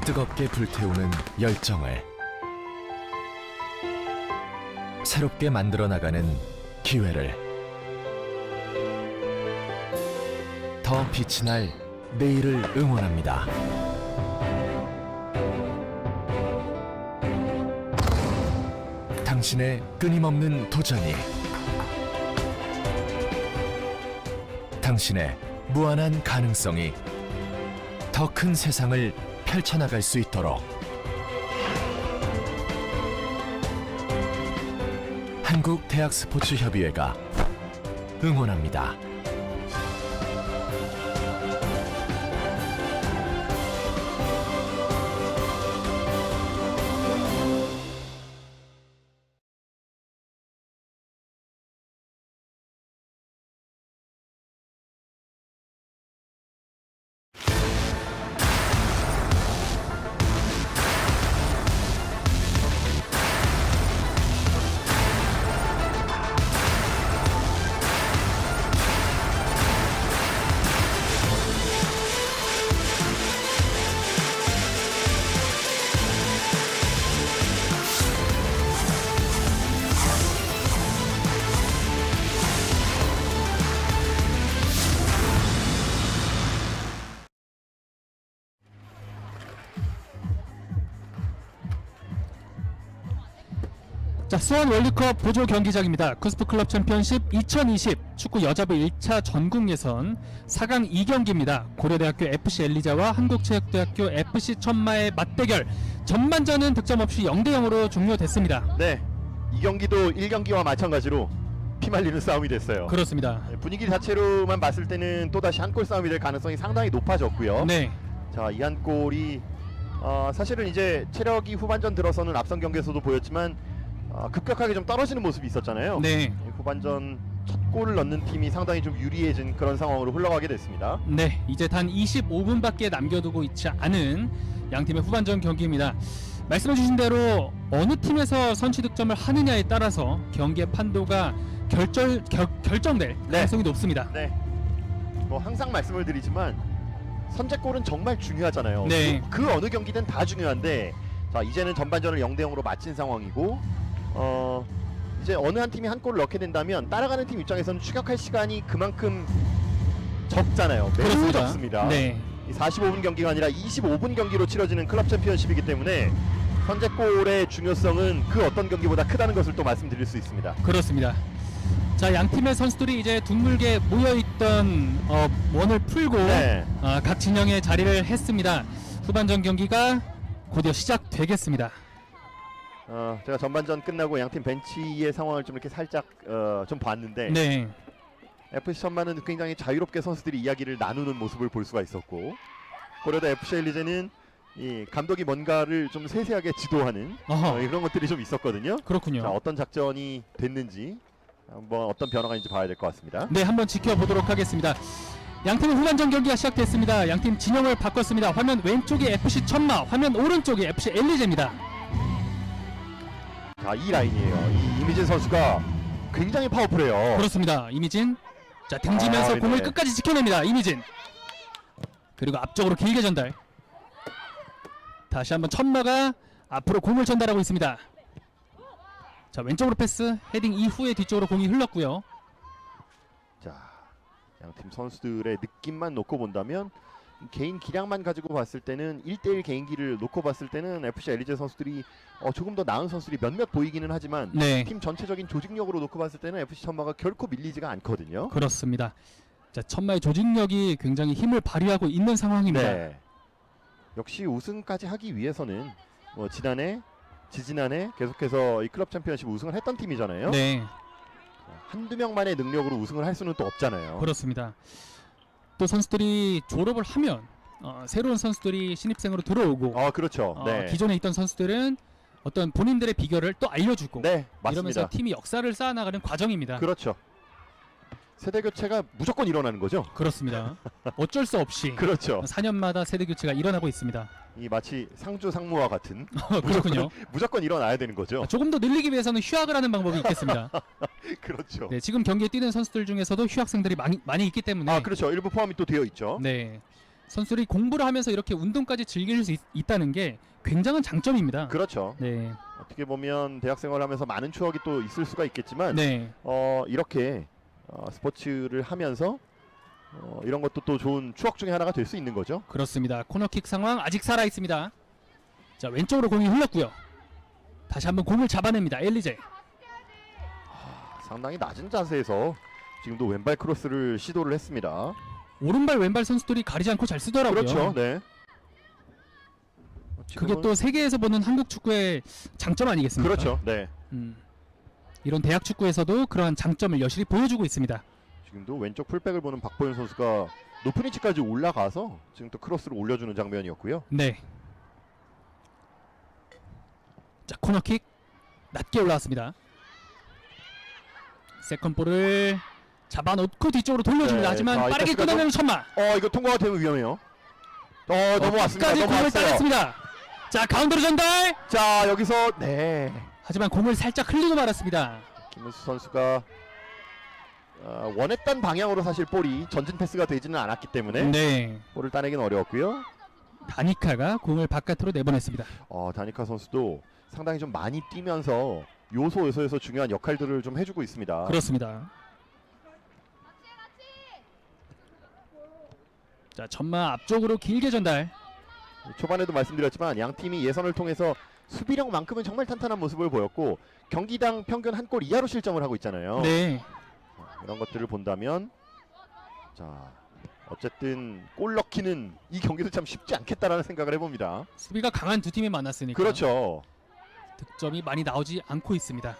뜨겁게 불태우는 열정을 새롭게 만들어 나가는 기회를 더 빛이 날 내일을 응원합니다. 당신의 끊임없는 도전이 당신의 무한한 가능성이 더 큰 세상을 펼쳐나갈 수 있도록 한국대학스포츠협의회가 응원합니다. 자, 수원 월드컵 보조 경기장입니다. 쿠스프 클럽 챔피언십 2020 축구 여자부 1차 전국 예선 4강 2경기입니다. 고려대학교 FC 엘리자와 한국체육대학교 FC 천마의 맞대결. 전반전은 득점 없이 0대0으로 종료됐습니다. 네, 이 경기도 1경기와 마찬가지로 피말리는 싸움이 됐어요. 그렇습니다. 네, 분위기 자체로만 봤을 때는 또다시 한 골 싸움이 될 가능성이 상당히 높아졌고요. 네, 자, 이 한 골이 사실은 이제 체력이 후반전 들어서는 앞선 경기에서도 보였지만 급격하게 좀 떨어지는 모습이 있었잖아요. 네, 후반전 첫 골을 넣는 팀이 상당히 좀 유리해진 그런 상황으로 흘러가게 됐습니다. 네. 이제 단 25분밖에 남겨두고 있지 않은 양팀의 후반전 경기입니다. 말씀해주신 대로 어느 팀에서 선취 득점을 하느냐에 따라서 경기의 판도가 결정될 가능성이 높습니다. 네, 뭐 항상 말씀을 드리지만 선제골은 정말 중요하잖아요. 네. 그 어느 경기든 다 중요한데, 자, 이제는 전반전을 0대0으로 마친 상황이고, 이제 어느 한 팀이 한 골을 넣게 된다면 따라가는 팀 입장에서는 추격할 시간이 그만큼 적잖아요. 매우 그렇습니다. 적습니다. 네, 이 45분 경기가 아니라 25분 경기로 치러지는 클럽 챔피언십이기 때문에 선제골의 중요성은 그 어떤 경기보다 크다는 것을 또 말씀드릴 수 있습니다. 그렇습니다. 자, 양 팀의 선수들이 이제 둥글게 모여있던 원을 풀고 네. 각 진영에 자리를 했습니다. 후반전 경기가 곧이어 시작되겠습니다. 제가 전반전 끝나고 양팀 벤치의 상황을 좀 이렇게 살짝 좀 봤는데, 네, FC 천마는 굉장히 자유롭게 선수들이 이야기를 나누는 모습을 볼 수가 있었고, 고려대 FC 엘리제는 이 감독이 뭔가를 좀 세세하게 지도하는 그런 것들이 좀 있었거든요. 그렇군요. 자, 어떤 작전이 됐는지 한번 어떤 변화가 있는지 봐야 될 것 같습니다. 네, 한번 지켜보도록 하겠습니다. 양팀의 후반전 경기가 시작됐습니다. 양팀 진영을 바꿨습니다. 화면 왼쪽이 FC 천마, 화면 오른쪽이 FC 엘리제입니다. 자, 이 라인이에요. 이 이미진 선수가 굉장히 파워풀해요. 그렇습니다. 이미진, 자, 등지면서 네. 공을 끝까지 지켜냅니다. 이미진. 그리고 앞쪽으로 길게 전달. 다시 한번 천마가 앞으로 공을 전달하고 있습니다. 자, 왼쪽으로 패스, 헤딩 이후에 뒤쪽으로 공이 흘렀고요. 자, 양팀 선수들의 느낌만 놓고 본다면, 개인 기량만 가지고 봤을 때는 1대1 개인기를 놓고 봤을 때는 FC 엘리제 선수들이 조금 더 나은 선수들이 몇몇 보이기는 하지만, 네, 팀 전체적인 조직력으로 놓고 봤을 때는 FC 천마가 결코 밀리지가 않거든요. 그렇습니다. 자, 천마의 조직력이 굉장히 힘을 발휘하고 있는 상황입니다. 네. 역시 우승까지 하기 위해서는 지지난해 계속해서 이 클럽 챔피언십 우승을 했던 팀이잖아요. 네, 한두 명만의 능력으로 우승을 할 수는 또 없잖아요. 그렇습니다. 또 선수들이 졸업을 하면 새로운 선수들이 신입생으로 들어오고 그렇죠. 네. 기존에 있던 선수들은 어떤 본인들의 비결을 또 알려주고 네, 맞습니다. 이러면서 팀이 역사를 쌓아나가는 과정입니다. 그렇죠. 세대 교체가 무조건 일어나는 거죠. 그렇습니다. 어쩔 수 없이 그렇죠. 4년마다 세대 교체가 일어나고 있습니다. 이 마치 상주 상무와 같은 그렇군요. 무조건 일어나야 되는 거죠. 조금 더 늘리기 위해서는 휴학을 하는 방법이 있겠습니다. 그렇죠. 네, 지금 경기에 뛰는 선수들 중에서도 휴학생들이 많이 있기 때문에 그렇죠. 일부 포함이 또 되어 있죠. 네, 선수들이 공부를 하면서 이렇게 운동까지 즐길 수 있다는 게 굉장한 장점입니다. 그렇죠. 네, 어떻게 보면 대학 생활하면서 많은 추억이 또 있을 수가 있겠지만, 네, 이렇게 스포츠를 하면서 이런 것도 또 좋은 추억 중에 하나가 될 수 있는 거죠. 그렇습니다. 코너킥 상황 아직 살아 있습니다. 자, 왼쪽으로 공이 흘렀고요. 다시 한번 공을 잡아냅니다. 엘리제. 상당히 낮은 자세에서 지금도 왼발 크로스를 시도를 했습니다. 오른발 왼발 선수들이 가리지 않고 잘 쓰더라고요. 그렇죠. 네. 그게 또 세계에서 보는 한국 축구의 장점 아니겠습니까? 그렇죠. 네. 이런 대학 축구에서도 그러한 장점을 여실히 보여주고 있습니다. 지금도 왼쪽 풀백을 보는 박보현 선수가 높은 위치까지 올라가서 지금 또 크로스를 올려주는 장면이었고요. 네. 자, 코너킥 낮게 올라왔습니다. 세컨볼을 잡아놓고 뒤쪽으로 돌려줍니다. 네, 하지만 자, 빠르게 이까지가 끊어내는 천마. 이거 통과가 되면 위험해요. 넘어왔습니다. 끝까지 공을 넘어왔어요. 따냈습니다. 자, 가운데로 전달. 자, 여기서 네. 하지만 공을 살짝 흘리고 말았습니다. 김은수 선수가 원했던 방향으로 사실 볼이 전진 패스가 되지는 않았기 때문에 네. 볼을 따내기는 어려웠고요. 다니카가 공을 바깥으로 내보냈습니다. 다니카 선수도 상당히 좀 많이 뛰면서 요소에서 중요한 역할들을 좀 해주고 있습니다. 그렇습니다. 자, 천마 앞쪽으로 길게 전달. 초반에도 말씀드렸지만 양 팀이 예선을 통해서 수비력만큼은 정말 탄탄한 모습을 보였고 경기당 평균 한 골 이하로 실점을 하고 있잖아요. 네. 이런 것들을 본다면 자 어쨌든 골 넣기는 이 경기도 참 쉽지 않겠다라는 생각을 해봅니다. 수비가 강한 두 팀이 만났으니까 그렇죠. 득점이 많이 나오지 않고 있습니다.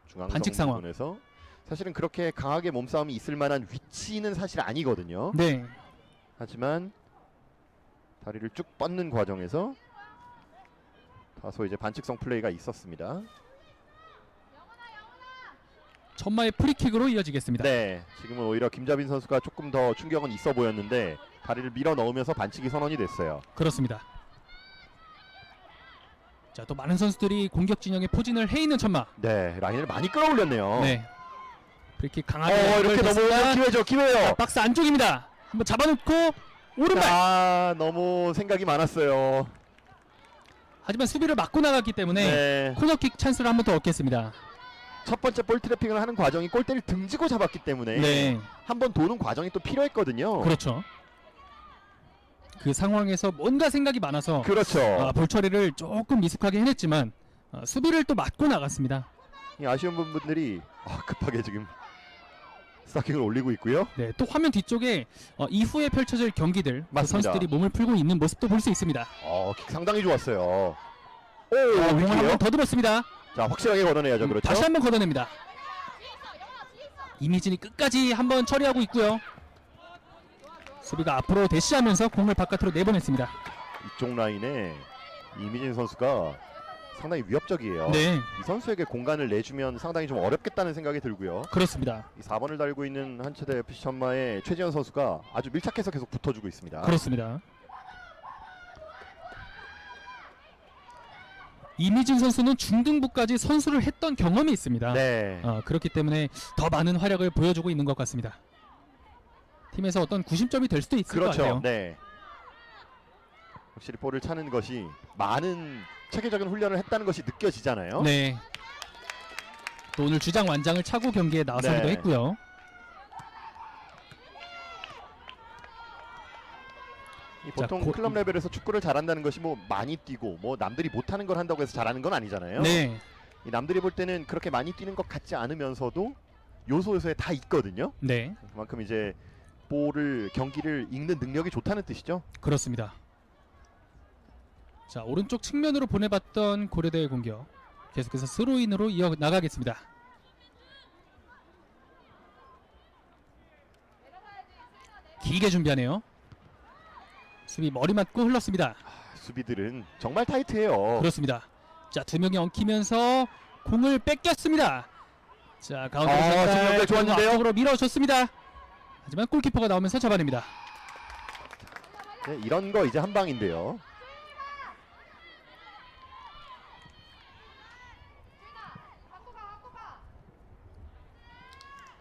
중앙 반칙 상황. 부분에서 사실은 그렇게 강하게 몸싸움이 있을 만한 위치는 사실 아니거든요. 네. 하지만 다리를 쭉 뻗는 과정에서 다소 이제 반칙성 플레이가 있었습니다. 천마의 프리킥으로 이어지겠습니다. 네, 지금은 오히려 김자빈 선수가 조금 더 충격은 있어 보였는데 다리를 밀어 넣으면서 반칙이 선언이 됐어요. 그렇습니다. 자, 또 많은 선수들이 공격 진영에 포진을 해 있는 천마. 네, 라인을 많이 끌어올렸네요. 네. 프리킥 강하게 이렇게 연결됐습니다. 넘어오면 기회죠, 기회요. 박스 안쪽입니다. 한번 잡아놓고 오른발. 너무 생각이 많았어요. 하지만 수비를 막고 나갔기 때문에 네, 코너킥 찬스를 한 번 더 얻겠습니다. 첫 번째 볼 트래핑을 하는 과정이 골대를 등지고 잡았기 때문에 네. 한 번 도는 과정이 또 필요했거든요. 그렇죠. 그 상황에서 뭔가 생각이 많아서 그렇죠. 볼 처리를 조금 미숙하게 해냈지만 수비를 또 맞고 나갔습니다. 이 아쉬운 분들이 급하게 지금 스타킹을 올리고 있고요. 네, 또 화면 뒤쪽에 이후에 펼쳐질 경기들 그 맞습니다. 선수들이 몸을 풀고 있는 모습도 볼 수 있습니다. 킥 상당히 좋았어요. 공을 위기예요? 한번 더듬었습니다. 자, 확실하게 걷어내야죠. 그렇죠. 다시 한번 걷어냅니다. 이미진이 끝까지 한번 처리하고 있고요. 수비가 앞으로 대시하면서 공을 바깥으로 내보냈습니다. 이쪽 라인에 이미진 선수가 상당히 위협적이에요. 네, 이 선수에게 공간을 내주면 상당히 좀 어렵겠다는 생각이 들고요. 그렇습니다. 이 4번을 달고 있는 한체대 FC 천마의 최지현 선수가 아주 밀착해서 계속 붙어주고 있습니다. 그렇습니다. 이미진 선수는 중등부까지 선수를 했던 경험이 있습니다. 네. 그렇기 때문에 더 많은 활약을 보여주고 있는 것 같습니다. 팀에서 어떤 구심점이 될 수도 있을 것 그렇죠. 같아요. 네. 확실히 볼을 차는 것이 많은 체계적인 훈련을 했다는 것이 느껴지잖아요. 네. 또 오늘 주장 완장을 차고 경기에 나서기도 네. 했고요. 보통 클럽 레벨에서 축구를 잘한다는 것이 뭐 많이 뛰고 뭐 남들이 못하는 걸 한다고 해서 잘하는 건 아니잖아요. 네, 이 남들이 볼 때는 그렇게 많이 뛰는 것 같지 않으면서도 요소요소에 다 있거든요. 네, 그만큼 이제 볼을 경기를 읽는 능력이 좋다는 뜻이죠. 그렇습니다. 자, 오른쪽 측면으로 보내봤던 고려대의 공격 계속해서 스로인으로 이어 나가겠습니다. 길게 준비하네요. 수비 머리 맞고 흘렀습니다. 수비들은 정말 타이트해요. 그렇습니다. 자, 두 명이 엉키면서 공을 뺏겼습니다. 자, 가운데로 지금 연결 좋았는데요. 앞쪽으로 밀어줬습니다. 하지만 골키퍼가 나오면서 잡아냅니다. 네, 이런 거 이제 한 방인데요.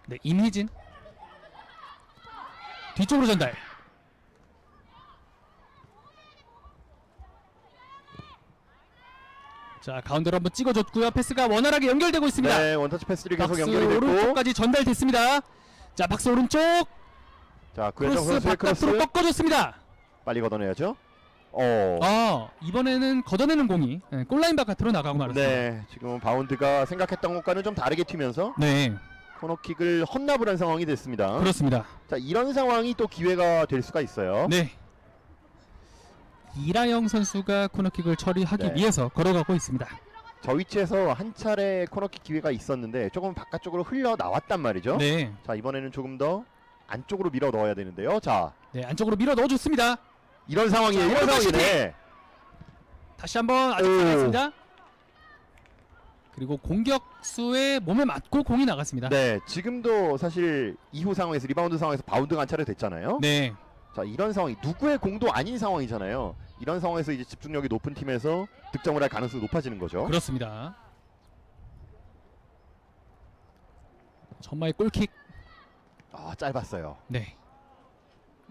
네, 임희진 뒤쪽으로 전달. 자, 가운데로 한번 찍어줬고요. 패스가 원활하게 연결되고 있습니다. 네, 원터치 패스들이 계속 박스 연결이 됐고, 오른쪽까지 전달됐습니다. 자, 박스 오른쪽 자, 구현정 크로스 선수의 바깥으로 크로스 꺾어줬습니다. 빨리 걷어내야죠. 이번에는 걷어내는 공이 골라인 바깥으로 나가고 말았습니다. 네, 지금은 바운드가 생각했던 것과는 좀 다르게 튀면서 네, 코너킥을 헌납을 한 상황이 됐습니다. 그렇습니다. 자, 이런 상황이 또 기회가 될 수가 있어요. 네, 이라영 선수가 코너킥을 처리하기 네. 위해서 걸어가고 있습니다. 저 위치에서 한 차례 코너킥 기회가 있었는데 조금 바깥쪽으로 흘러 나왔단 말이죠. 네, 자, 이번에는 조금 더 안쪽으로 밀어 넣어야 되는데요. 자, 네, 안쪽으로 밀어 넣어줬습니다. 이런 상황이에요. 자, 이런 오른쪽 상황이네. 다시 한번 아직 나갔습니다. 그리고 공격수의 몸에 맞고 공이 나갔습니다. 네, 지금도 사실 이후 상황에서 리바운드 상황에서 바운드가 한 차례 됐잖아요. 네, 자, 이런 상황이 누구의 공도 아닌 상황이잖아요. 이런 상황에서 이제 집중력이 높은 팀에서 득점을 할 가능성이 높아지는 거죠. 그렇습니다. 천마의 골킥. 짧았어요. 네,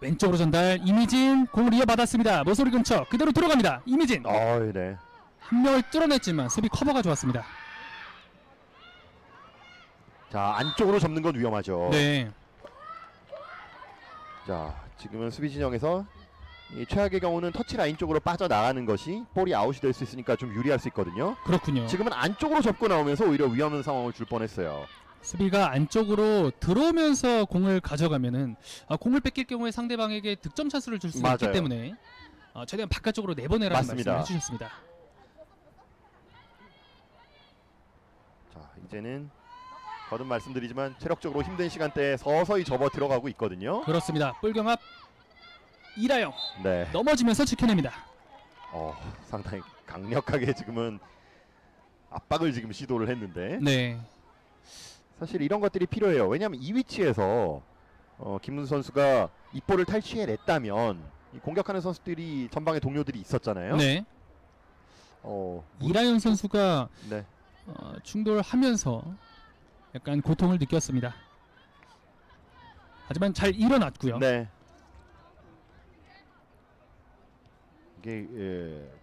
왼쪽으로 전달. 이미진 공을 이어받았습니다. 모서리 근처 그대로 들어갑니다. 이미진 네. 한 명을 뚫어냈지만 수비 커버가 좋았습니다. 자, 안쪽으로 접는 건 위험하죠. 네, 자, 지금은 수비 진영에서 이 최악의 경우는 터치 라인 쪽으로 빠져나가는 것이 볼이 아웃이 될 수 있으니까 좀 유리할 수 있거든요. 그렇군요. 지금은 안쪽으로 접고 나오면서 오히려 위험한 상황을 줄 뻔했어요. 수비가 안쪽으로 들어오면서 공을 가져가면은 공을 뺏길 경우에 상대방에게 득점 찬스를 줄 수가 있기 맞아요. 때문에 최대한 바깥쪽으로 내보내라는 맞습니다. 말씀을 해주셨습니다. 자, 이제는 거듭 말씀드리지만 체력적으로 힘든 시간대에 서서히 접어 들어가고 있거든요. 그렇습니다. 볼경합 이라영 네. 넘어지면서 지켜냅니다. 상당히 강력하게 지금은 압박을 지금 시도를 했는데 네, 사실 이런 것들이 필요해요. 왜냐하면 이 위치에서 김문수 선수가 이 볼을 탈취해냈다면 이 공격하는 선수들이 전방에 동료들이 있었잖아요. 네. 이라영 선수가 네. 충돌하면서 약간 고통을 느꼈습니다. 하지만 잘 일어났고요. 네. 이게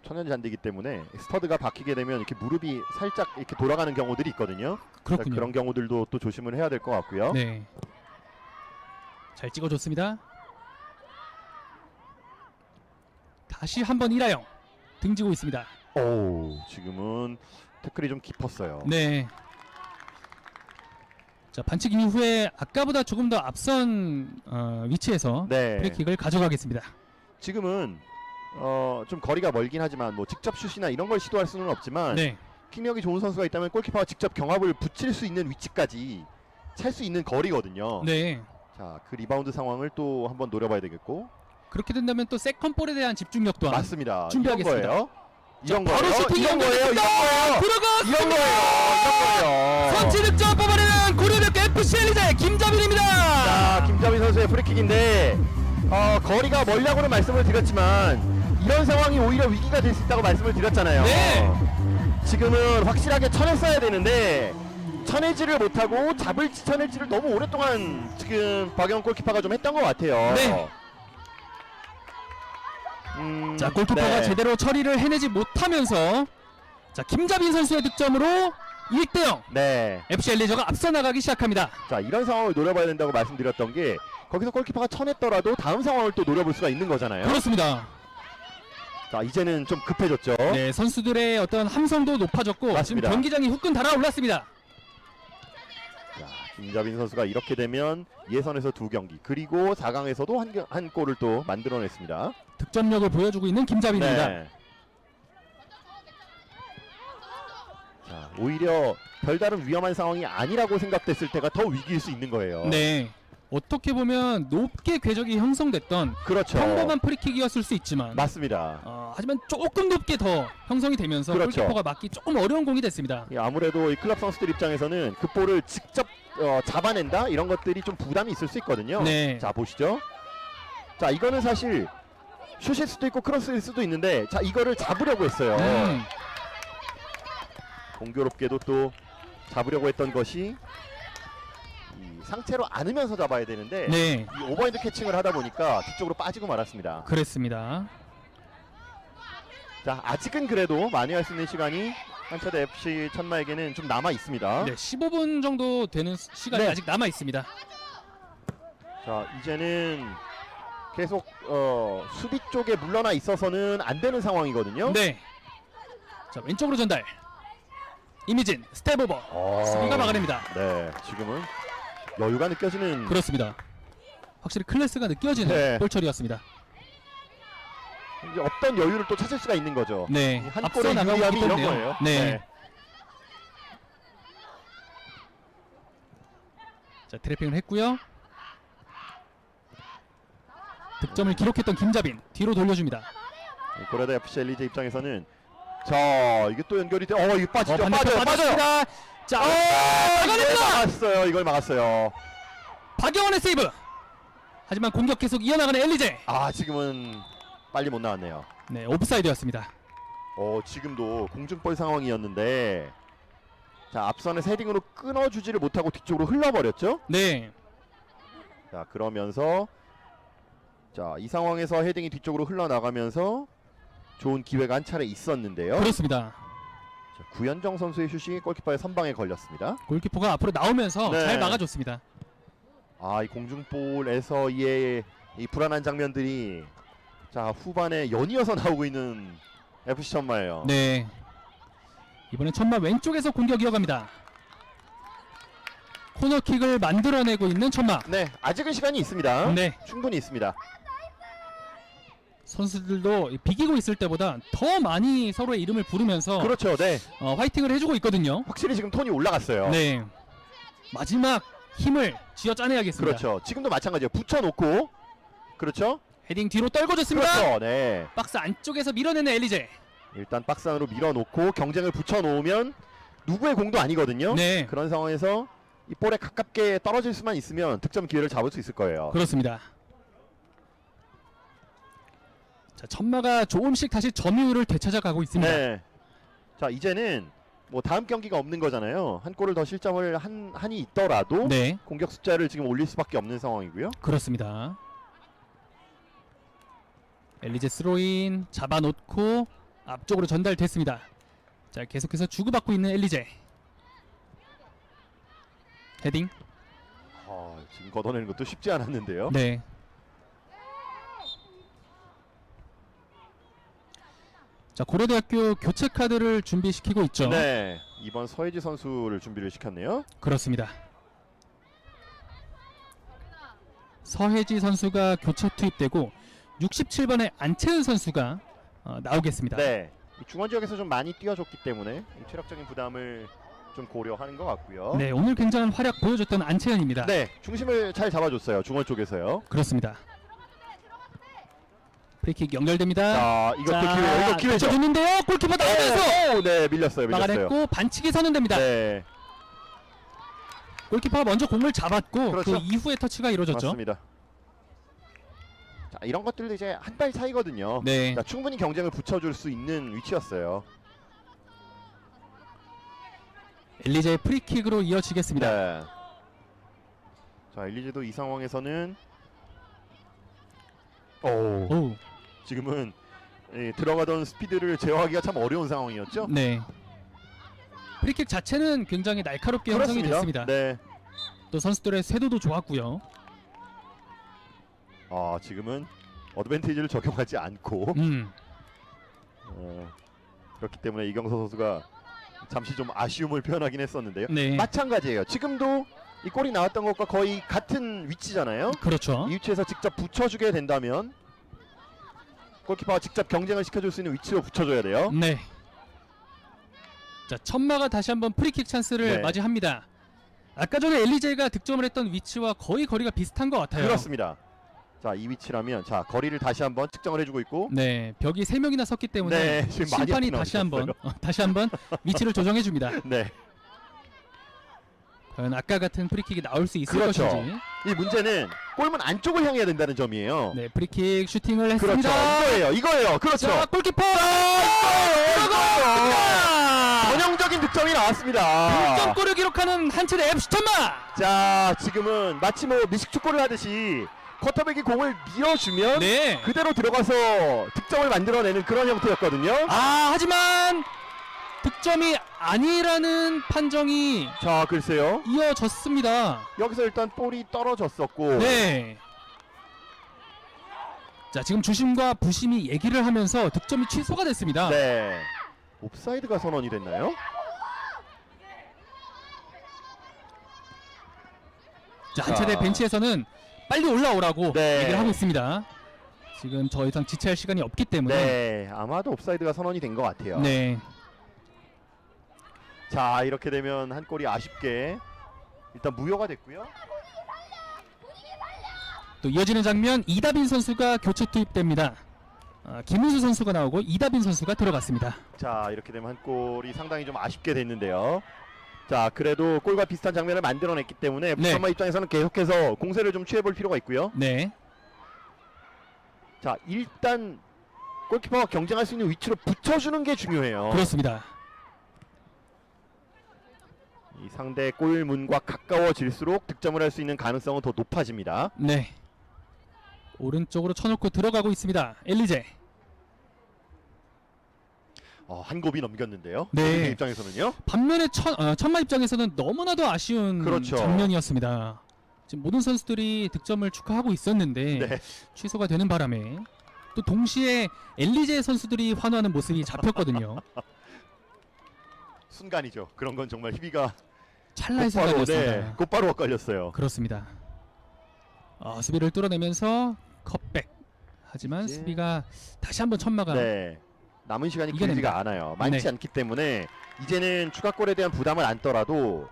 천연잔디이기 때문에 스터드가 박히게 되면 이렇게 무릎이 살짝 이렇게 돌아가는 경우들이 있거든요. 그렇군요. 그런 경우들도 또 조심을 해야 될 것 같고요. 네. 잘 찍어줬습니다. 다시 한번 이라영 등지고 있습니다. 지금은 태클이 좀 깊었어요. 네. 자, 반칙 이후에 아까보다 조금 더 앞선 위치에서 네. 프리킥을 가져가겠습니다. 지금은 좀 거리가 멀긴 하지만 뭐 직접 슛이나 이런 걸 시도할 수는 없지만 네. 킥력이 좋은 선수가 있다면 골키퍼가 직접 경합을 붙일 수 있는 위치까지 찰 수 있는 거리거든요. 네. 자, 그 리바운드 상황을 또 한번 노려봐야 되겠고. 그렇게 된다면 또 세컨볼에 대한 집중력 또한 맞습니다. 준비하겠습니다. 이런 거예요. 이런 바로 거예요. 슈팅이 이런 거예요. 이런 거예요. 들어갔습니다. 이런 거예요. 이런 거예요. 선취 득점 뽑아내는 고려대학교 FC 엘리제 김자빈입니다. 자, 김자빈 선수의 프리킥인데 거리가 멀다고는 말씀을 드렸지만 이런 상황이 오히려 위기가 될 수 있다고 말씀을 드렸잖아요. 네. 지금은 확실하게 쳐냈어야 되는데 쳐내지를 못하고 잡을지 쳐낼지를 너무 오랫동안 지금 박영 골키퍼가 좀 했던 것 같아요. 네. 자, 골키퍼가 네. 제대로 처리를 해내지 못하면서 자, 김자빈 선수의 득점으로 1대0 네. FC 엘리저가 앞서 나가기 시작합니다. 자, 이런 상황을 노려봐야 된다고 말씀드렸던 게 거기서 골키퍼가 쳐냈더라도 다음 상황을 또 노려볼 수가 있는 거잖아요. 그렇습니다. 자, 이제는 좀 급해졌죠. 네, 선수들의 어떤 함성도 높아졌고 맞습니다. 지금 경기장이 후끈 달아올랐습니다. 자, 김자빈 선수가 이렇게 되면 예선에서 2경기 그리고 4강에서도 한 골을 또 만들어냈습니다. 득점력을 보여주고 있는 김자빈입니다. 네. 자, 오히려 별다른 위험한 상황이 아니라고 생각됐을 때가 더 위기일 수 있는 거예요. 네. 어떻게 보면 높게 궤적이 형성됐던 그렇죠. 평범한 프리킥이었을 수 있지만 맞습니다. 하지만 조금 높게 더 형성이 되면서 그렇죠. 골키퍼가 맞기 조금 어려운 공이 됐습니다. 아무래도 이 클럽 선수들 입장에서는 그 볼을 직접 잡아낸다 이런 것들이 좀 부담이 있을 수 있거든요. 네. 자, 보시죠. 자, 이거는 사실 슛일 수도 있고 크로스일 수도 있는데 자, 이거를 잡으려고 했어요. 공교롭게도 또 잡으려고 했던 것이 이 상체로 안으면서 잡아야 되는데 네. 이 오버핸드 캐칭을 하다 보니까 뒤쪽으로 빠지고 말았습니다. 그랬습니다. 자, 아직은 그래도 만회할 수 있는 시간이 한차대 FC 천마에게는 좀 남아 있습니다. 네, 15분 정도 되는 시간이 네. 아직 남아 있습니다. 자, 이제는 계속 수비 쪽에 물러나 있어서는 안 되는 상황이거든요. 네. 자, 왼쪽으로 전달. 이미진 스텝 오버. 수비가 막아냅니다. 네, 지금은 여유가 느껴지는. 그렇습니다. 확실히 클래스가 느껴지는 네. 볼 처리였습니다. 이제 없던 여유를 또 찾을 수가 있는 거죠. 네. 한 앞서 골의 나가고 유리함이 있기 이런 때문에요. 거예요. 네. 자, 트래핑을 했고요. 득점을 기록했던 김자빈 뒤로 돌려줍니다. 고려대 FC 엘리제 입장에서는 자, 이게 또 연결이 돼. 이거 빠지죠. 반대편 빠져요. 빠졌습니다. 자, 이걸 막아냅니다. 막았어요. 이걸 막았어요. 박영원의 세이브. 하지만 공격 계속 이어나가는 엘리제. 지금은 빨리 못 나왔네요. 네, 옵사이드였습니다. 지금도 공중볼 상황이었는데 자, 앞선의 헤딩으로 끊어주지를 못하고 뒤쪽으로 흘러버렸죠. 네. 자, 그러면서 자, 이 상황에서 헤딩이 뒤쪽으로 흘러나가면서 좋은 기회가 한 차례 있었는데요. 그렇습니다. 자, 구현정 선수의 슛이 골키퍼의 선방에 걸렸습니다. 골키퍼가 앞으로 나오면서 네. 잘 막아줬습니다. 이 공중볼에서의 이 불안한 장면들이 자, 후반에 연이어서 나오고 있는 FC 천마예요. 네. 이번엔 천마 왼쪽에서 공격 이어갑니다. 코너킥을 만들어내고 있는 천마. 네, 아직은 시간이 있습니다. 네. 충분히 있습니다. 선수들도 비기고 있을 때보다 더 많이 서로의 이름을 부르면서 그렇죠. 네. 화이팅을 해주고 있거든요. 확실히 지금 톤이 올라갔어요. 네. 마지막 힘을 쥐어 짜내야겠습니다. 그렇죠. 지금도 마찬가지예요. 붙여놓고 그렇죠. 헤딩 뒤로 떨궈줬습니다. 그렇죠. 네. 박스 안쪽에서 밀어내는 엘리제. 일단 박스 안으로 밀어놓고 경쟁을 붙여놓으면 누구의 공도 아니거든요. 네. 그런 상황에서 이 볼에 가깝게 떨어질 수만 있으면 득점 기회를 잡을 수 있을 거예요. 그렇습니다. 자, 천마가 조금씩 다시 점유율을 되찾아가고 있습니다. 네. 자, 이제는 뭐 다음 경기가 없는 거잖아요. 한 골을 더 실점을 한이 있더라도 네, 공격 숫자를 지금 올릴 수밖에 없는 상황이고요. 그렇습니다. 엘리제 스로인 잡아놓고 앞쪽으로 전달됐습니다. 자, 계속해서 주고받고 있는 엘리제. 헤딩. 지금 걷어내는 것도 쉽지 않았는데요. 네. 자, 고려대학교 교체 카드를 준비시키고 있죠. 네. 이번 서혜지 선수를 준비를 시켰네요. 그렇습니다. 서혜지 선수가 교체 투입되고 67번의 안채은 선수가 나오겠습니다. 네. 이 중원 지역에서 좀 많이 뛰어줬기 때문에 이 체력적인 부담을 좀 고려하는 것 같고요. 네, 오늘 굉장한 활약 보여줬던 안채은입니다. 네, 중심을 잘 잡아줬어요. 중원 쪽에서요. 그렇습니다. 프리킥 연결됩니다. 자, 이것도 기회예요. 이거 기회죠. 줬는데요. 골키퍼 나오면서 네, 밀렸어요. 막아냈고 반칙이 선언됩니다. 네, 골키퍼가 먼저 공을 잡았고 그렇죠. 그 이후에 터치가 이루어졌죠. 맞습니다. 자, 이런 것들도 이제 한 발 차이거든요. 네. 자, 충분히 경쟁을 붙여줄 수 있는 위치였어요. 엘리제의 프리킥으로 이어지겠습니다. 네. 자, 엘리제도 이 상황에서는 오. 지금은 들어가던 스피드를 제어하기가 참 어려운 상황이었죠. 네. 프리킥 자체는 굉장히 날카롭게 형성이 됐습니다. 네. 또 선수들의 쇄도도 좋았고요. 지금은 어드밴티지를 적용하지 않고 그렇기 때문에 이경서 선수가 잠시 좀 아쉬움을 표현하긴 했었는데요. 네. 마찬가지예요. 지금도 이 골이 나왔던 것과 거의 같은 위치잖아요. 그렇죠. 이 위치에서 직접 붙여주게 된다면 골키퍼가 직접 경쟁을 시켜줄 수 있는 위치로 붙여줘야 돼요. 네. 자, 천마가 다시 한번 프리킥 찬스를 네. 맞이합니다. 아까 전에 엘리제가 득점을 했던 위치와 거의 거리가 비슷한 것 같아요. 그렇습니다. 자, 이 위치라면 자, 거리를 다시 한번 측정을 해주고 있고 네, 벽이 3명이나 섰기 때문에 네, 지금 많이 심판이 앞이 다시 한번 위치를 조정해 줍니다. 네. 과연 아까 같은 프리킥이 나올 수 있을 그렇죠. 것인지. 이 문제는 골문 안쪽을 향해야 된다는 점이에요. 네, 프리킥 슈팅을 그렇죠. 했습니다. 이거예요. 그렇죠. 자, 골키퍼! 전형적인 득점이 나왔습니다. 득점골을 기록하는 한철의 FC 천마! 자, 지금은 마치 뭐 미식축구를 하듯이 쿼터백이 공을 밀어주면 네. 그대로 들어가서 득점을 만들어내는 그런 형태였거든요. 하지만 득점이 아니라는 판정이 자, 글쎄요. 이어졌습니다. 여기서 일단 볼이 떨어졌었고 네. 자, 지금 주심과 부심이 얘기를 하면서 득점이 취소가 됐습니다. 네. 옵사이드가 선언이 됐나요? 자, 한차대 벤치에서는 빨리 올라오라고 네. 얘기를 하고 있습니다. 지금 더 이상 지체할 시간이 없기 때문에. 네. 아마도 옵사이드가 선언이 된 것 같아요. 네. 자, 이렇게 되면 한 골이 아쉽게 일단 무효가 됐고요. 또 이어지는 장면 이다빈 선수가 교체 투입됩니다. 김은수 선수가 나오고 이다빈 선수가 들어갔습니다. 자, 이렇게 되면 한 골이 상당히 좀 아쉽게 됐는데요. 자, 그래도 골과 비슷한 장면을 만들어냈기 때문에 네. 부산마 입장에서는 계속해서 공세를 좀 취해볼 필요가 있고요. 네. 자, 일단 골키퍼가 경쟁할 수 있는 위치로 붙여주는 게 중요해요. 그렇습니다. 이 상대 골문과 가까워질수록 득점을 할 수 있는 가능성은 더 높아집니다. 네. 오른쪽으로 쳐놓고 들어가고 있습니다. 엘리제. 한 곱이 넘겼는데요. 네. 본인 입장에서는요. 반면에 천마 입장에서는 너무나도 아쉬운 그렇죠. 장면이었습니다. 지금 모든 선수들이 득점을 축하하고 있었는데 네. 취소가 되는 바람에 또 동시에 엘리제 선수들이 환호하는 모습이 잡혔거든요. 순간이죠. 그런 건 정말 희비가 찰나의 곧바로, 순간이었습니다. 곧바로 걸렸어요. 그렇습니다. 수비를 뚫어내면서 컵백. 하지만 이제- 수비가 다시 한번 천마가 네. 남은 시간이 이겨냅니다. 길지가 않아요. 많지 네. 않기 때문에 이제는 추가골에 대한 부담을 안더라도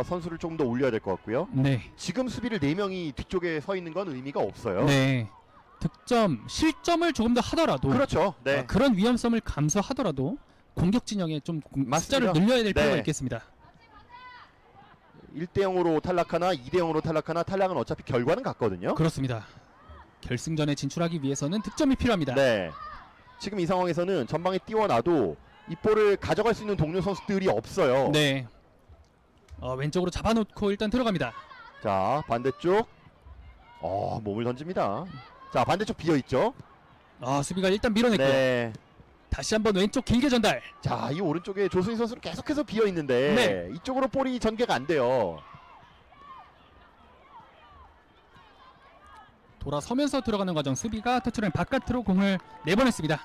선수를 조금 더 올려야 될 것 같고요. 네. 지금 수비를 4명이 뒤쪽에 서 있는 건 의미가 없어요. 네. 득점, 실점을 조금 더 하더라도 그렇죠. 네. 그런 위험성을 감수하더라도 공격 진영에 좀 맞습니다. 숫자를 늘려야 될 필요가 네. 있겠습니다. 1대0으로 탈락하나 2대0으로 탈락하나 탈락은 어차피 결과는 같거든요. 그렇습니다. 결승전에 진출하기 위해서는 득점이 필요합니다. 네. 지금 이 상황에서는 전방에 띄워놔도 이 볼을 가져갈 수 있는 동료 선수들이 없어요. 네. 왼쪽으로 잡아놓고 일단 들어갑니다. 자, 반대쪽. 몸을 던집니다. 자, 반대쪽 비어있죠. 수비가 일단 밀어냈고요. 네. 다시 한번 왼쪽 길게 전달. 자, 이 오른쪽에 조승희 선수는 계속해서 비어있는데 네. 이쪽으로 볼이 전개가 안 돼요. 돌아서면서 들어가는 과정 수비가 터치라인 바깥으로 공을 내보냈습니다. 자,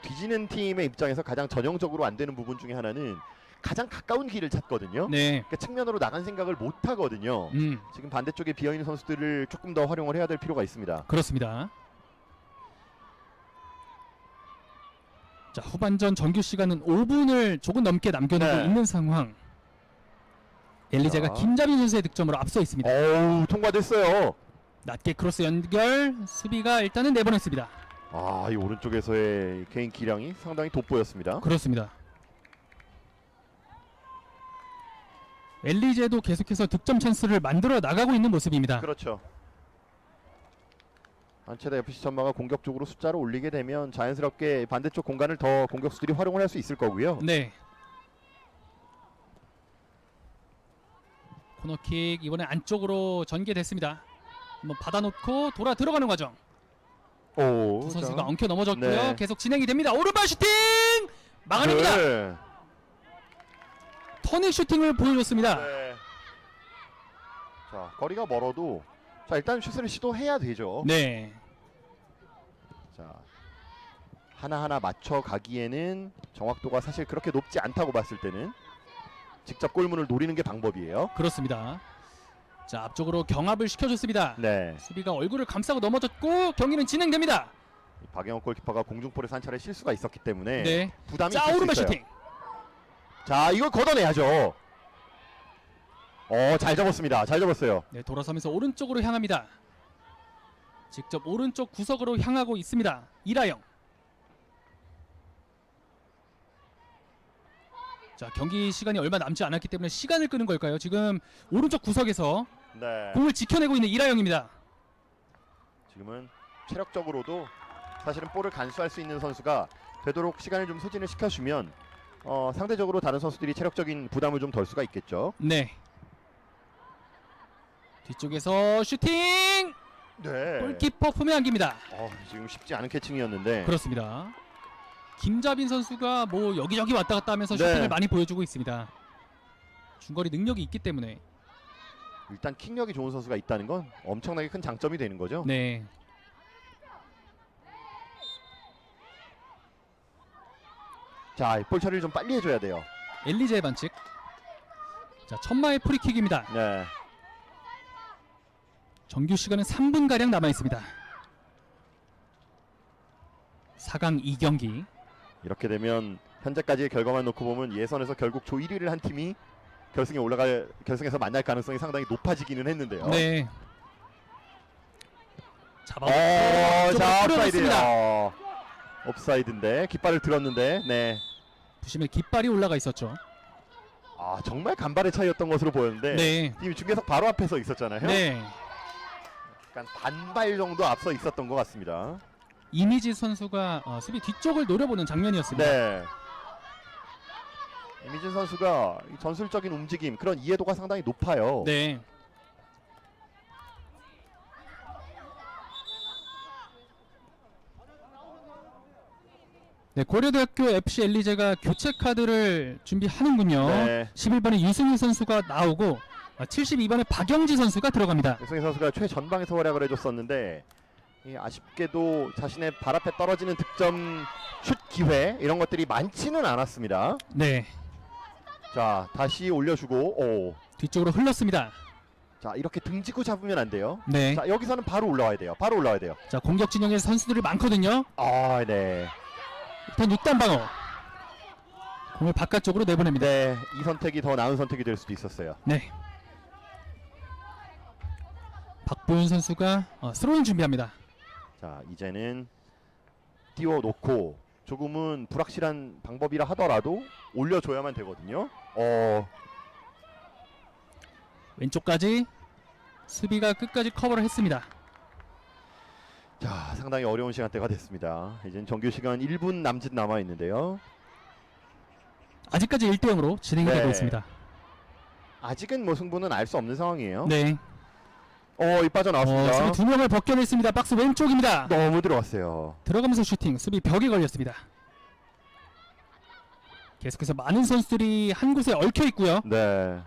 뒤지는 팀의 입장에서 가장 전형적으로 안 되는 부분 중에 하나는 가장 가까운 길을 찾거든요. 네. 그러니까 측면으로 나간 생각을 못 하거든요. 지금 반대쪽에 비어있는 선수들을 조금 더 활용을 해야 될 필요가 있습니다. 그렇습니다. 자, 후반전 정규 시간은 5분을 조금 넘게 남겨놓고 네. 있는 상황. 엘리제가 자. 김자빈 선수의 득점으로 앞서 있습니다. 어우, 통과됐어요. 낮게 크로스 연결, 수비가 일단은 내보냈습니다. 이 오른쪽에서의 개인 기량이 상당히 돋보였습니다. 그렇습니다. 엘리제도 계속해서 득점 찬스를 만들어 나가고 있는 모습입니다. 그렇죠. 안체다 FC 전마가 공격적으로 숫자를 올리게 되면 자연스럽게 반대쪽 공간을 더 공격수들이 활용을 할 수 있을 거고요. 네. 코너킥 이번에 안쪽으로 전개됐습니다. 한번 받아놓고 돌아 들어가는 과정. 두 선수가 자. 엉켜 넘어졌고요. 네. 계속 진행이 됩니다. 오른발 슈팅! 막아냅니다. 네. 터닝 슈팅을 보여줬습니다. 네. 자, 거리가 멀어도 자, 일단 슛을 시도해야 되죠. 네. 자, 하나하나 맞춰 가기에는 정확도가 사실 그렇게 높지 않다고 봤을 때는 직접 골문을 노리는 게 방법이에요. 그렇습니다. 자, 앞쪽으로 경합을 시켜줬습니다. 네. 수비가 얼굴을 감싸고 넘어졌고 경기는 진행됩니다. 박영호 골키퍼가 공중볼에서 한 차례 실수가 있었기 때문에 네. 부담이 자, 있을 수 오른발 있어요. 슈팅. 자, 이걸 걷어내야죠. 잘 접었습니다. 잘 접었어요. 네, 돌아서면서 오른쪽으로 향합니다. 직접 오른쪽 구석으로 향하고 있습니다. 이라영. 자, 경기 시간이 얼마 남지 않았기 때문에 시간을 끄는 걸까요? 지금 오른쪽 구석에서 네. 공을 지켜내고 있는 이라영입니다. 지금은 체력적으로도 사실은 볼을 간수할 수 있는 선수가 되도록 시간을 좀 소진을 시켜주면 상대적으로 다른 선수들이 체력적인 부담을 좀 덜 수가 있겠죠. 네. 뒤쪽에서 슈팅! 네. 골키퍼 품에 안깁니다. 지금 쉽지 않은 캐칭이었는데. 그렇습니다. 김자빈 선수가 뭐 여기저기 왔다 갔다 하면서 네. 슈팅을 많이 보여주고 있습니다. 중거리 능력이 있기 때문에. 일단 킥력이 좋은 선수가 있다는 건 엄청나게 큰 장점이 되는 거죠. 네. 자, 볼 처리를 좀 빨리 해줘야 돼요. 엘리제의 반칙. 자, 천마의 프리킥입니다. 네. 정규 시간은 3분가량 남아있습니다. 4강 2경기. 이렇게 되면 현재까지의 결과만 놓고 보면 예선에서 결국 조 1위를 한 팀이 결승에서 만날 가능성이 상당히 높아지기는 했는데요. 네. 잡아. 자, 뿌려줬습니다. 옵사이드예요. 옵사이드인데 깃발을 들었는데, 네. 부심에 깃발이 올라가 있었죠. 정말 간발의 차이였던 것으로 보였는데, 네. 팀이 중계석 바로 앞에서 있었잖아요. 네. 약간 반발 정도 앞서 있었던 것 같습니다. 이미지 선수가 수비 뒤쪽을 노려보는 장면이었습니다. 네. 이미진 선수가 이 전술적인 움직임, 그런 이해도가 상당히 높아요. 네. 네, 고려대학교 FC 엘리제가 교체 카드를 준비하는군요. 네. 11번에 유승희 선수가 나오고 72번에 박영지 선수가 들어갑니다. 유승희 선수가 최전방에서 활약을 해줬었는데 아쉽게도 자신의 발 앞에 떨어지는 득점 슛 기회 이런 것들이 많지는 않았습니다. 네, 자, 다시 올려주고 오. 뒤쪽으로 흘렀습니다. 자, 이렇게 등지고 잡으면 안 돼요. 네, 자, 여기서는 바로 올라와야 돼요. 바로 올라와야 돼요. 자 공격 진영에 선수들이 많거든요. 아, 네. 일단 6단 방어. 공을 바깥쪽으로 내보냅니다. 네, 이 선택이 더 나은 선택이 될 수도 있었어요. 네. 박보윤 선수가 스로잉 준비합니다. 자, 이제는 띄워놓고 조금은 불확실한 방법이라 하더라도 올려줘야만 되거든요. 왼쪽까지 수비가 끝까지 커버를 했습니다. 자, 상당히 어려운 시간대가 됐습니다. 이제는 정규 시간 1분 남짓 남아 있는데요. 아직까지 1대0으로 진행이 네. 되고 있습니다. 아직은 뭐 승부는 알 수 없는 상황이에요. 네. 이 빠져나왔습니다. 수비 2명을 벗겨냈습니다. 박스 왼쪽입니다. 너무 들어갔어요. 들어가면서 슈팅, 수비 벽에 걸렸습니다. 계속해서 많은 선수들이 한 곳에 얽혀 있고요. 네.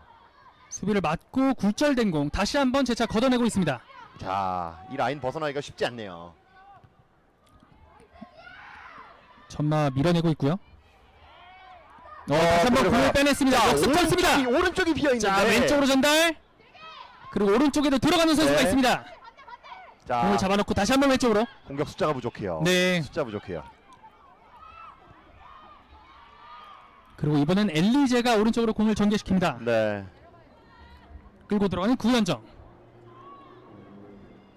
수비를 맞고 굴절된 공 다시 한번 재차 걷어내고 있습니다. 자, 이 라인 벗어나기가 쉽지 않네요. 천마 밀어내고 있고요. 다시 한번 들어가요. 공을 빼냈습니다. 역습했습니다. 오른쪽이 비어 있는데. 자, 왼쪽으로 전달. 그리고 오른쪽에도 들어가는 선수가 네. 있습니다. 자, 공을 잡아놓고 다시 한번 왼쪽으로. 공격 숫자가 부족해요. 네. 숫자 부족해요. 그리고 이번엔 엘리제가 오른쪽으로 공을 전개시킵니다. 네. 끌고 들어가는 구현정.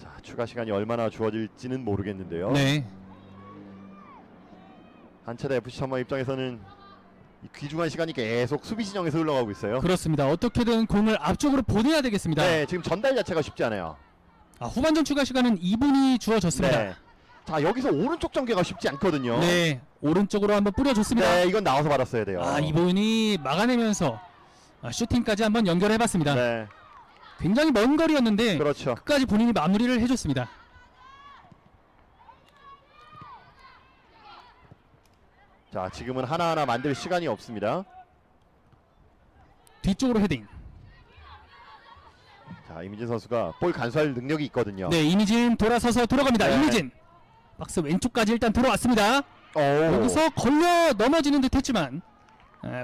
자, 추가 시간이 얼마나 주어질지는 모르겠는데요. 네. 한차대 FC 천마 입장에서는 이 귀중한 시간이 계속 수비 진영에서 흘러가고 있어요. 그렇습니다. 어떻게든 공을 앞쪽으로 보내야 되겠습니다. 네, 지금 전달 자체가 쉽지 않아요. 후반전 추가 시간은 2분이 주어졌습니다. 네. 자, 여기서 오른쪽 전개가 쉽지 않거든요. 네. 오른쪽으로 한번 뿌려줬습니다. 네, 이건 나와서 받았어야 돼요. 이분이 막아내면서 슈팅까지 한번 연결해봤습니다. 네, 굉장히 먼 거리였는데 그렇죠. 끝까지 본인이 마무리를 해줬습니다. 자, 지금은 하나하나 만들 시간이 없습니다. 뒤쪽으로 헤딩. 자, 이민진 선수가 볼 간수할 능력이 있거든요. 네, 이미진 돌아서서 들어갑니다. 네. 이미진 박스 왼쪽까지 일단 들어왔습니다. 오. 여기서 걸려 넘어지는 듯했지만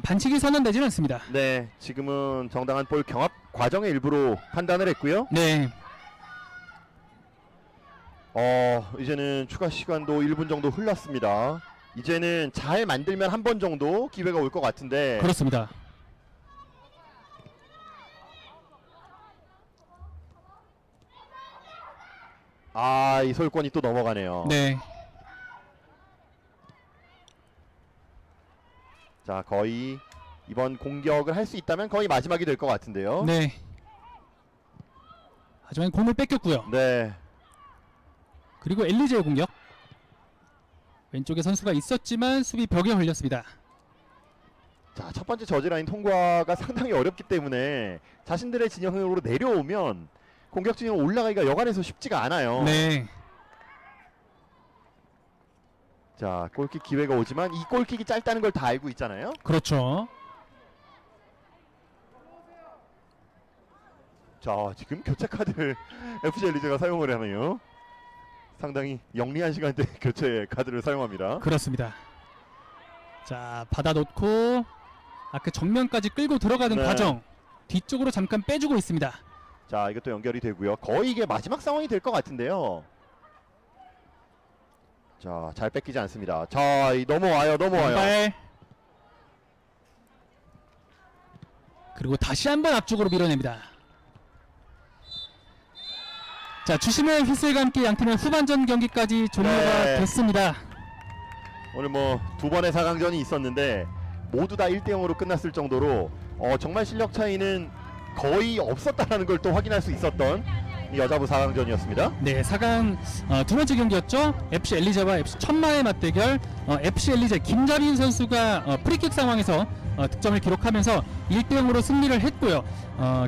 반칙이 선언되지는 않습니다. 네, 지금은 정당한 볼 경합 과정의 일부로 판단을 했고요. 네, 이제는 추가 시간도 1분 정도 흘렀습니다. 이제는 잘 만들면 한 번 정도 기회가 올 것 같은데. 그렇습니다. 이 솔권이 또 넘어가네요. 네, 자, 거의 이번 공격을 할 수 있다면 거의 마지막이 될 것 같은데요. 네. 하지만 공을 뺏겼고요. 네. 그리고 엘리제의 공격. 왼쪽에 선수가 있었지만 수비 벽에 걸렸습니다. 자, 첫 번째 저지라인 통과가 상당히 어렵기 때문에 자신들의 진영으로 내려오면 공격 진영 올라가기가 여간해서 쉽지가 않아요. 네, 자, 골킥 기회가 오지만 이 골킥이 짧다는 걸 다 알고 있잖아요. 그렇죠. 자, 지금 교체 카드를 FC 엘리제가 사용을 하네요. 상당히 영리한 시간대 교체 카드를 사용합니다. 그렇습니다. 자, 받아놓고 아까 정면까지 끌고 들어가는 네. 과정 뒤쪽으로 잠깐 빼주고 있습니다. 자, 이것도 연결이 되고요. 거의 이게 마지막 상황이 될 것 같은데요. 자, 잘 뺏기지 않습니다. 자, 넘어와요. 왼발. 그리고 다시 한번 앞쪽으로 밀어냅니다. 자, 주심의 휘슬과 함께 양팀의 후반전 경기까지 종료가 네. 됐습니다. 오늘 뭐 두 번의 4강전이 있었는데 모두 다 1대0으로 끝났을 정도로 정말 실력 차이는 거의 없었다라는 걸 또 확인할 수 있었던 이 여자부 4강전이었습니다. 네, 4강 두 번째 경기였죠. FC 엘리제와 FC 천마의 맞대결. FC 엘리제 김자빈 선수가 프리킥 상황에서 득점을 기록하면서 1대0으로 승리를 했고요.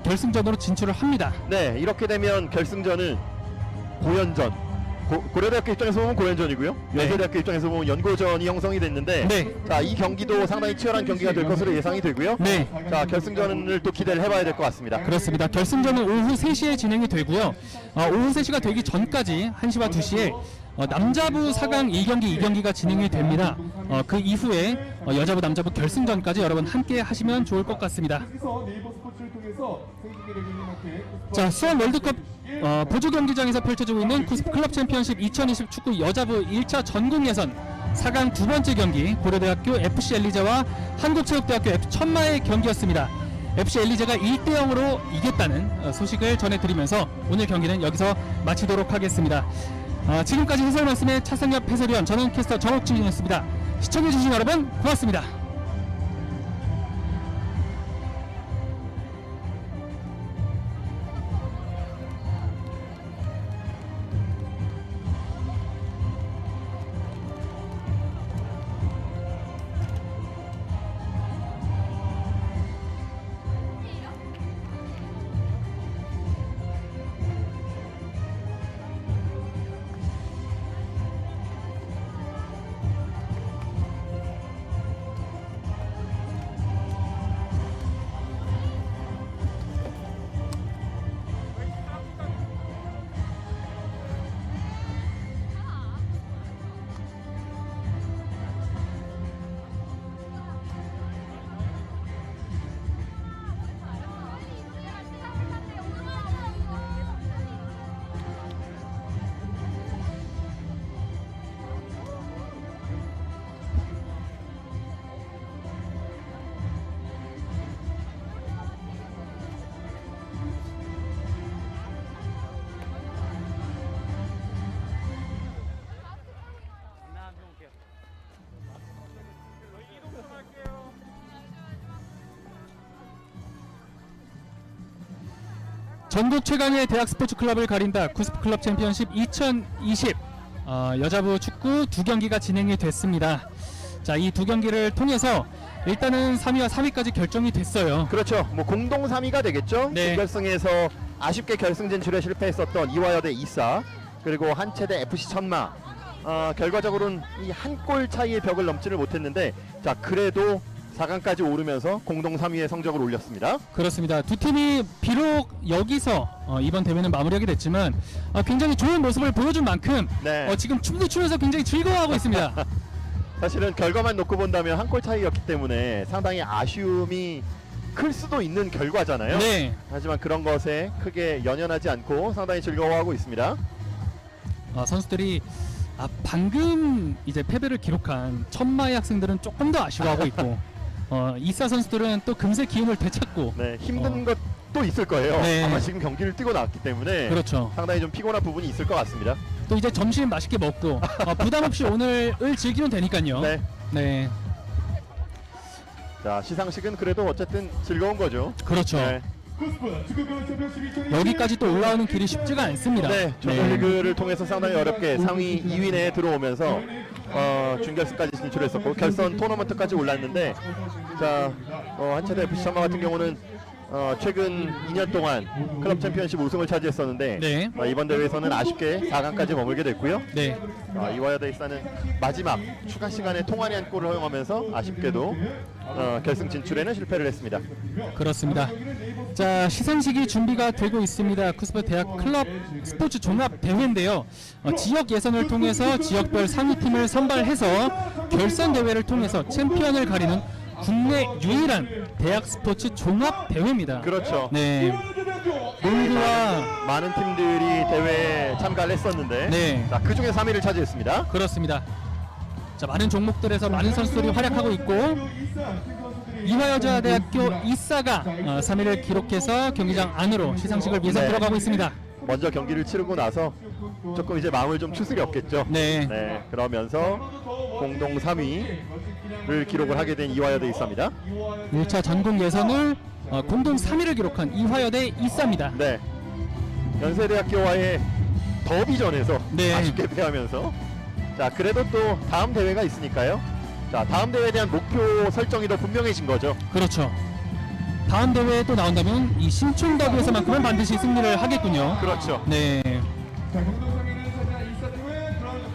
결승전으로 진출을 합니다. 네, 이렇게 되면 결승전은 고연전 고려대학교 입장에서 보면 고연전이고요. 네. 연세대학교 입장에서 보면 연고전이 형성이 됐는데 네. 자, 이 경기도 상당히 치열한 경기가 될 것으로 예상이 되고요. 네. 자, 결승전을 또 기대를 해봐야 될 것 같습니다. 그렇습니다. 결승전은 오후 3시에 진행이 되고요. 오후 3시가 되기 전까지 1시와 2시에 남자부 4강 1경기, 2경기가 진행이 됩니다. 그 이후에 여자부, 남자부 결승전까지 여러분 함께 하시면 좋을 것 같습니다. 자, 수원 월드컵 보조 경기장에서 펼쳐지고 있는 쿠스프 클럽 챔피언십 2020 축구 여자부 1차 전국 예선 4강 두 번째 경기 고려대학교 FC 엘리제와 한국체육대학교 F 천마의 경기였습니다. FC 엘리제가 1대0으로 이겼다는 소식을 전해드리면서 오늘 경기는 여기서 마치도록 하겠습니다. 지금까지 해설 말씀의 차승엽 해설위원, 저는 캐스터 정옥진이었습니다. 시청해주신 여러분 고맙습니다. 전국 최강의 대학 스포츠 클럽을 가린다 쿠스프 클럽 챔피언십 2020 여자부 축구 두 경기가 진행이 됐습니다. 자, 이 두 경기를 통해서 일단은 3위와 4위까지 결정이 됐어요. 그렇죠. 뭐 공동 3위가 되겠죠. 네. 준결승에서 아쉽게 결승 진출에 실패했었던 이화여대 이사 그리고 한체대 FC 천마. 결과적으로는 이 한 골 차이의 벽을 넘지를 못했는데 자, 그래도 4강까지 오르면서 공동 3위의 성적을 올렸습니다. 그렇습니다. 두 팀이 비록 여기서 이번 대회는 마무리하게 됐지만 굉장히 좋은 모습을 보여준 만큼 네. 지금 춤도 추면서 굉장히 즐거워하고 있습니다. 사실은 결과만 놓고 본다면 한 골 차이였기 때문에 상당히 아쉬움이 클 수도 있는 결과잖아요. 네. 하지만 그런 것에 크게 연연하지 않고 상당히 즐거워하고 있습니다. 선수들이 방금 이제 패배를 기록한 천마의 학생들은 조금 더 아쉬워하고 있고 이사 선수들은 또 금세 기운을 되찾고 네, 힘든 것도 있을 거예요. 네. 아마 지금 경기를 뛰고 나왔기 때문에 그렇죠. 상당히 좀 피곤한 부분이 있을 것 같습니다. 또 이제 점심 맛있게 먹고 부담 없이 오늘을 즐기면 되니까요. 네. 네. 자, 시상식은 그래도 어쨌든 즐거운 거죠. 그렇죠. 네. 여기까지 또 올라오는 길이 쉽지가 않습니다. 네, 조선리그를 통해서 상당히 어렵게 상위 2위 내에 들어오면서 준결승까지 진출했었고 결선 토너먼트까지 올랐는데 자, 한체대 FC 천마 같은 경우는 최근 2년 동안 클럽 챔피언십 우승을 차지했었는데 네. 이번 대회에서는 아쉽게 4강까지 머물게 됐고요. 네. 이화여대 이사는 마지막 추가 시간에 통안이 한 골을 허용하면서 아쉽게도 결승 진출에는 실패를 했습니다. 그렇습니다. 자, 시상식이 준비가 되고 있습니다. 쿠스프 대학 클럽 스포츠 종합 대회인데요. 지역 예선을 통해서 지역별 상위팀을 선발해서 결선 대회를 통해서 챔피언을 가리는 국내 유일한 대학 스포츠 종합 대회입니다. 그렇죠. 네. 농구와 많은 팀들이 대회에 참가를 했었는데 네. 자, 그중에 3위를 차지했습니다. 그렇습니다. 자, 많은 종목들에서 많은 선수들이 활약하고 있고 이화여자대학교 이사가 3위를 기록해서 경기장 안으로 시상식을 위해서 네. 들어가고 있습니다. 먼저 경기를 치르고 나서 조금 이제 마음을 좀 추스리 없겠죠. 네. 네, 그러면서 공동 3위를 기록을 하게 된 이화여대 이사입니다. 1차 전국 예선을 공동 3위를 기록한 이화여대 이사입니다. 네, 연세대학교와의 더비전에서 네. 아쉽게 패하면서 자, 그래도 또 다음 대회가 있으니까요. 자, 다음 대회에 대한 목표 설정이 더 분명해진 거죠. 그렇죠. 다음 대회에 또 나온다면 이 신촌 더비에서만큼은 반드시 승리를 하겠군요. 그렇죠. 네. 자, 공동상에는 이사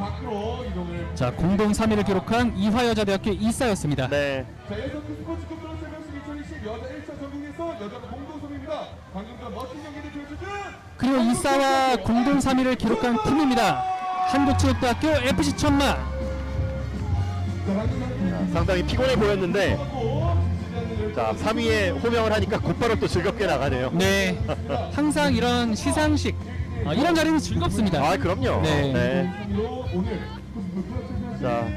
밖으로 이동을. 자, 공동 3위를 기록한 이화여자대학교 이사였습니다. 네. 자, 에서트 스포츠 쿠플러 세명식 2020 여자 1차 전국에서 여자가 공동 3위입니다. 방금 전 멋진 경기를 펼쳐준 그리고 이사와 공동 3위를 기록한 팀입니다. 한국체육대학교 FC 천마. 상당히 피곤해 보였는데 자 3위에 호명을 하니까 곧바로 또 즐겁게 나가네요. 네, 항상 이런 시상식, 이런 자리는 즐겁습니다. 아 그럼요. 네. 자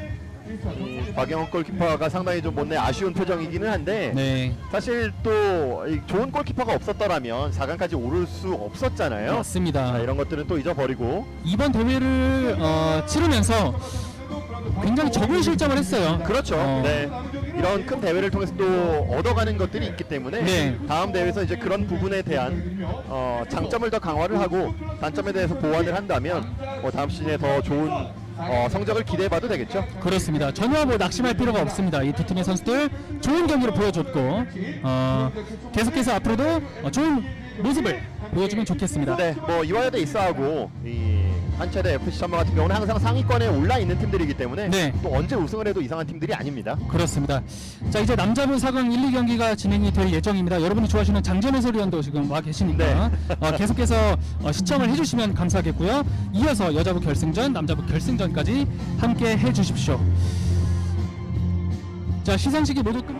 박영원 골키퍼가 상당히 좀 못내 아쉬운 표정이기는 한데 네, 사실 또 이 좋은 골키퍼가 없었더라면 4강까지 오를 수 없었잖아요. 맞습니다. 자, 이런 것들은 또 잊어버리고 이번 대회를 치르면서 굉장히 적은 실점을 했어요. 그렇죠. 네. 이런 큰 대회를 통해서 또 얻어가는 것들이 있기 때문에 네. 다음 대회에서 이제 그런 부분에 대한 장점을 더 강화를 하고 단점에 대해서 보완을 한다면 다음 시즌에 더 좋은 성적을 기대해봐도 되겠죠. 그렇습니다. 전혀 뭐 낙심할 필요가 없습니다. 이 두 팀의 선수들 좋은 경기를 보여줬고 계속해서 앞으로도 좋은 모습을 보여주면 좋겠습니다. 네, 뭐 이화여대 이사하고 이 한체대 FC 천마 같은 경우는 항상 상위권에 올라 있는 팀들이기 때문에 네. 또 언제 우승을 해도 이상한 팀들이 아닙니다. 그렇습니다. 자, 이제 남자부 4강 1, 2경기가 진행이 될 예정입니다. 여러분이 좋아하시는 장전 해설위원도 지금 와 계시니까 계속해서 시청을 해주시면 감사하겠고요. 이어서 여자부 결승전, 남자부 결승전까지 함께 해주십시오. 자, 시상식이 모두 끝.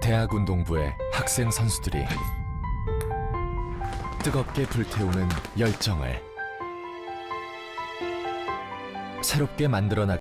대학운동부의 학생 선수들이 뜨겁게 불태우는 열정을 새롭게 만들어 나가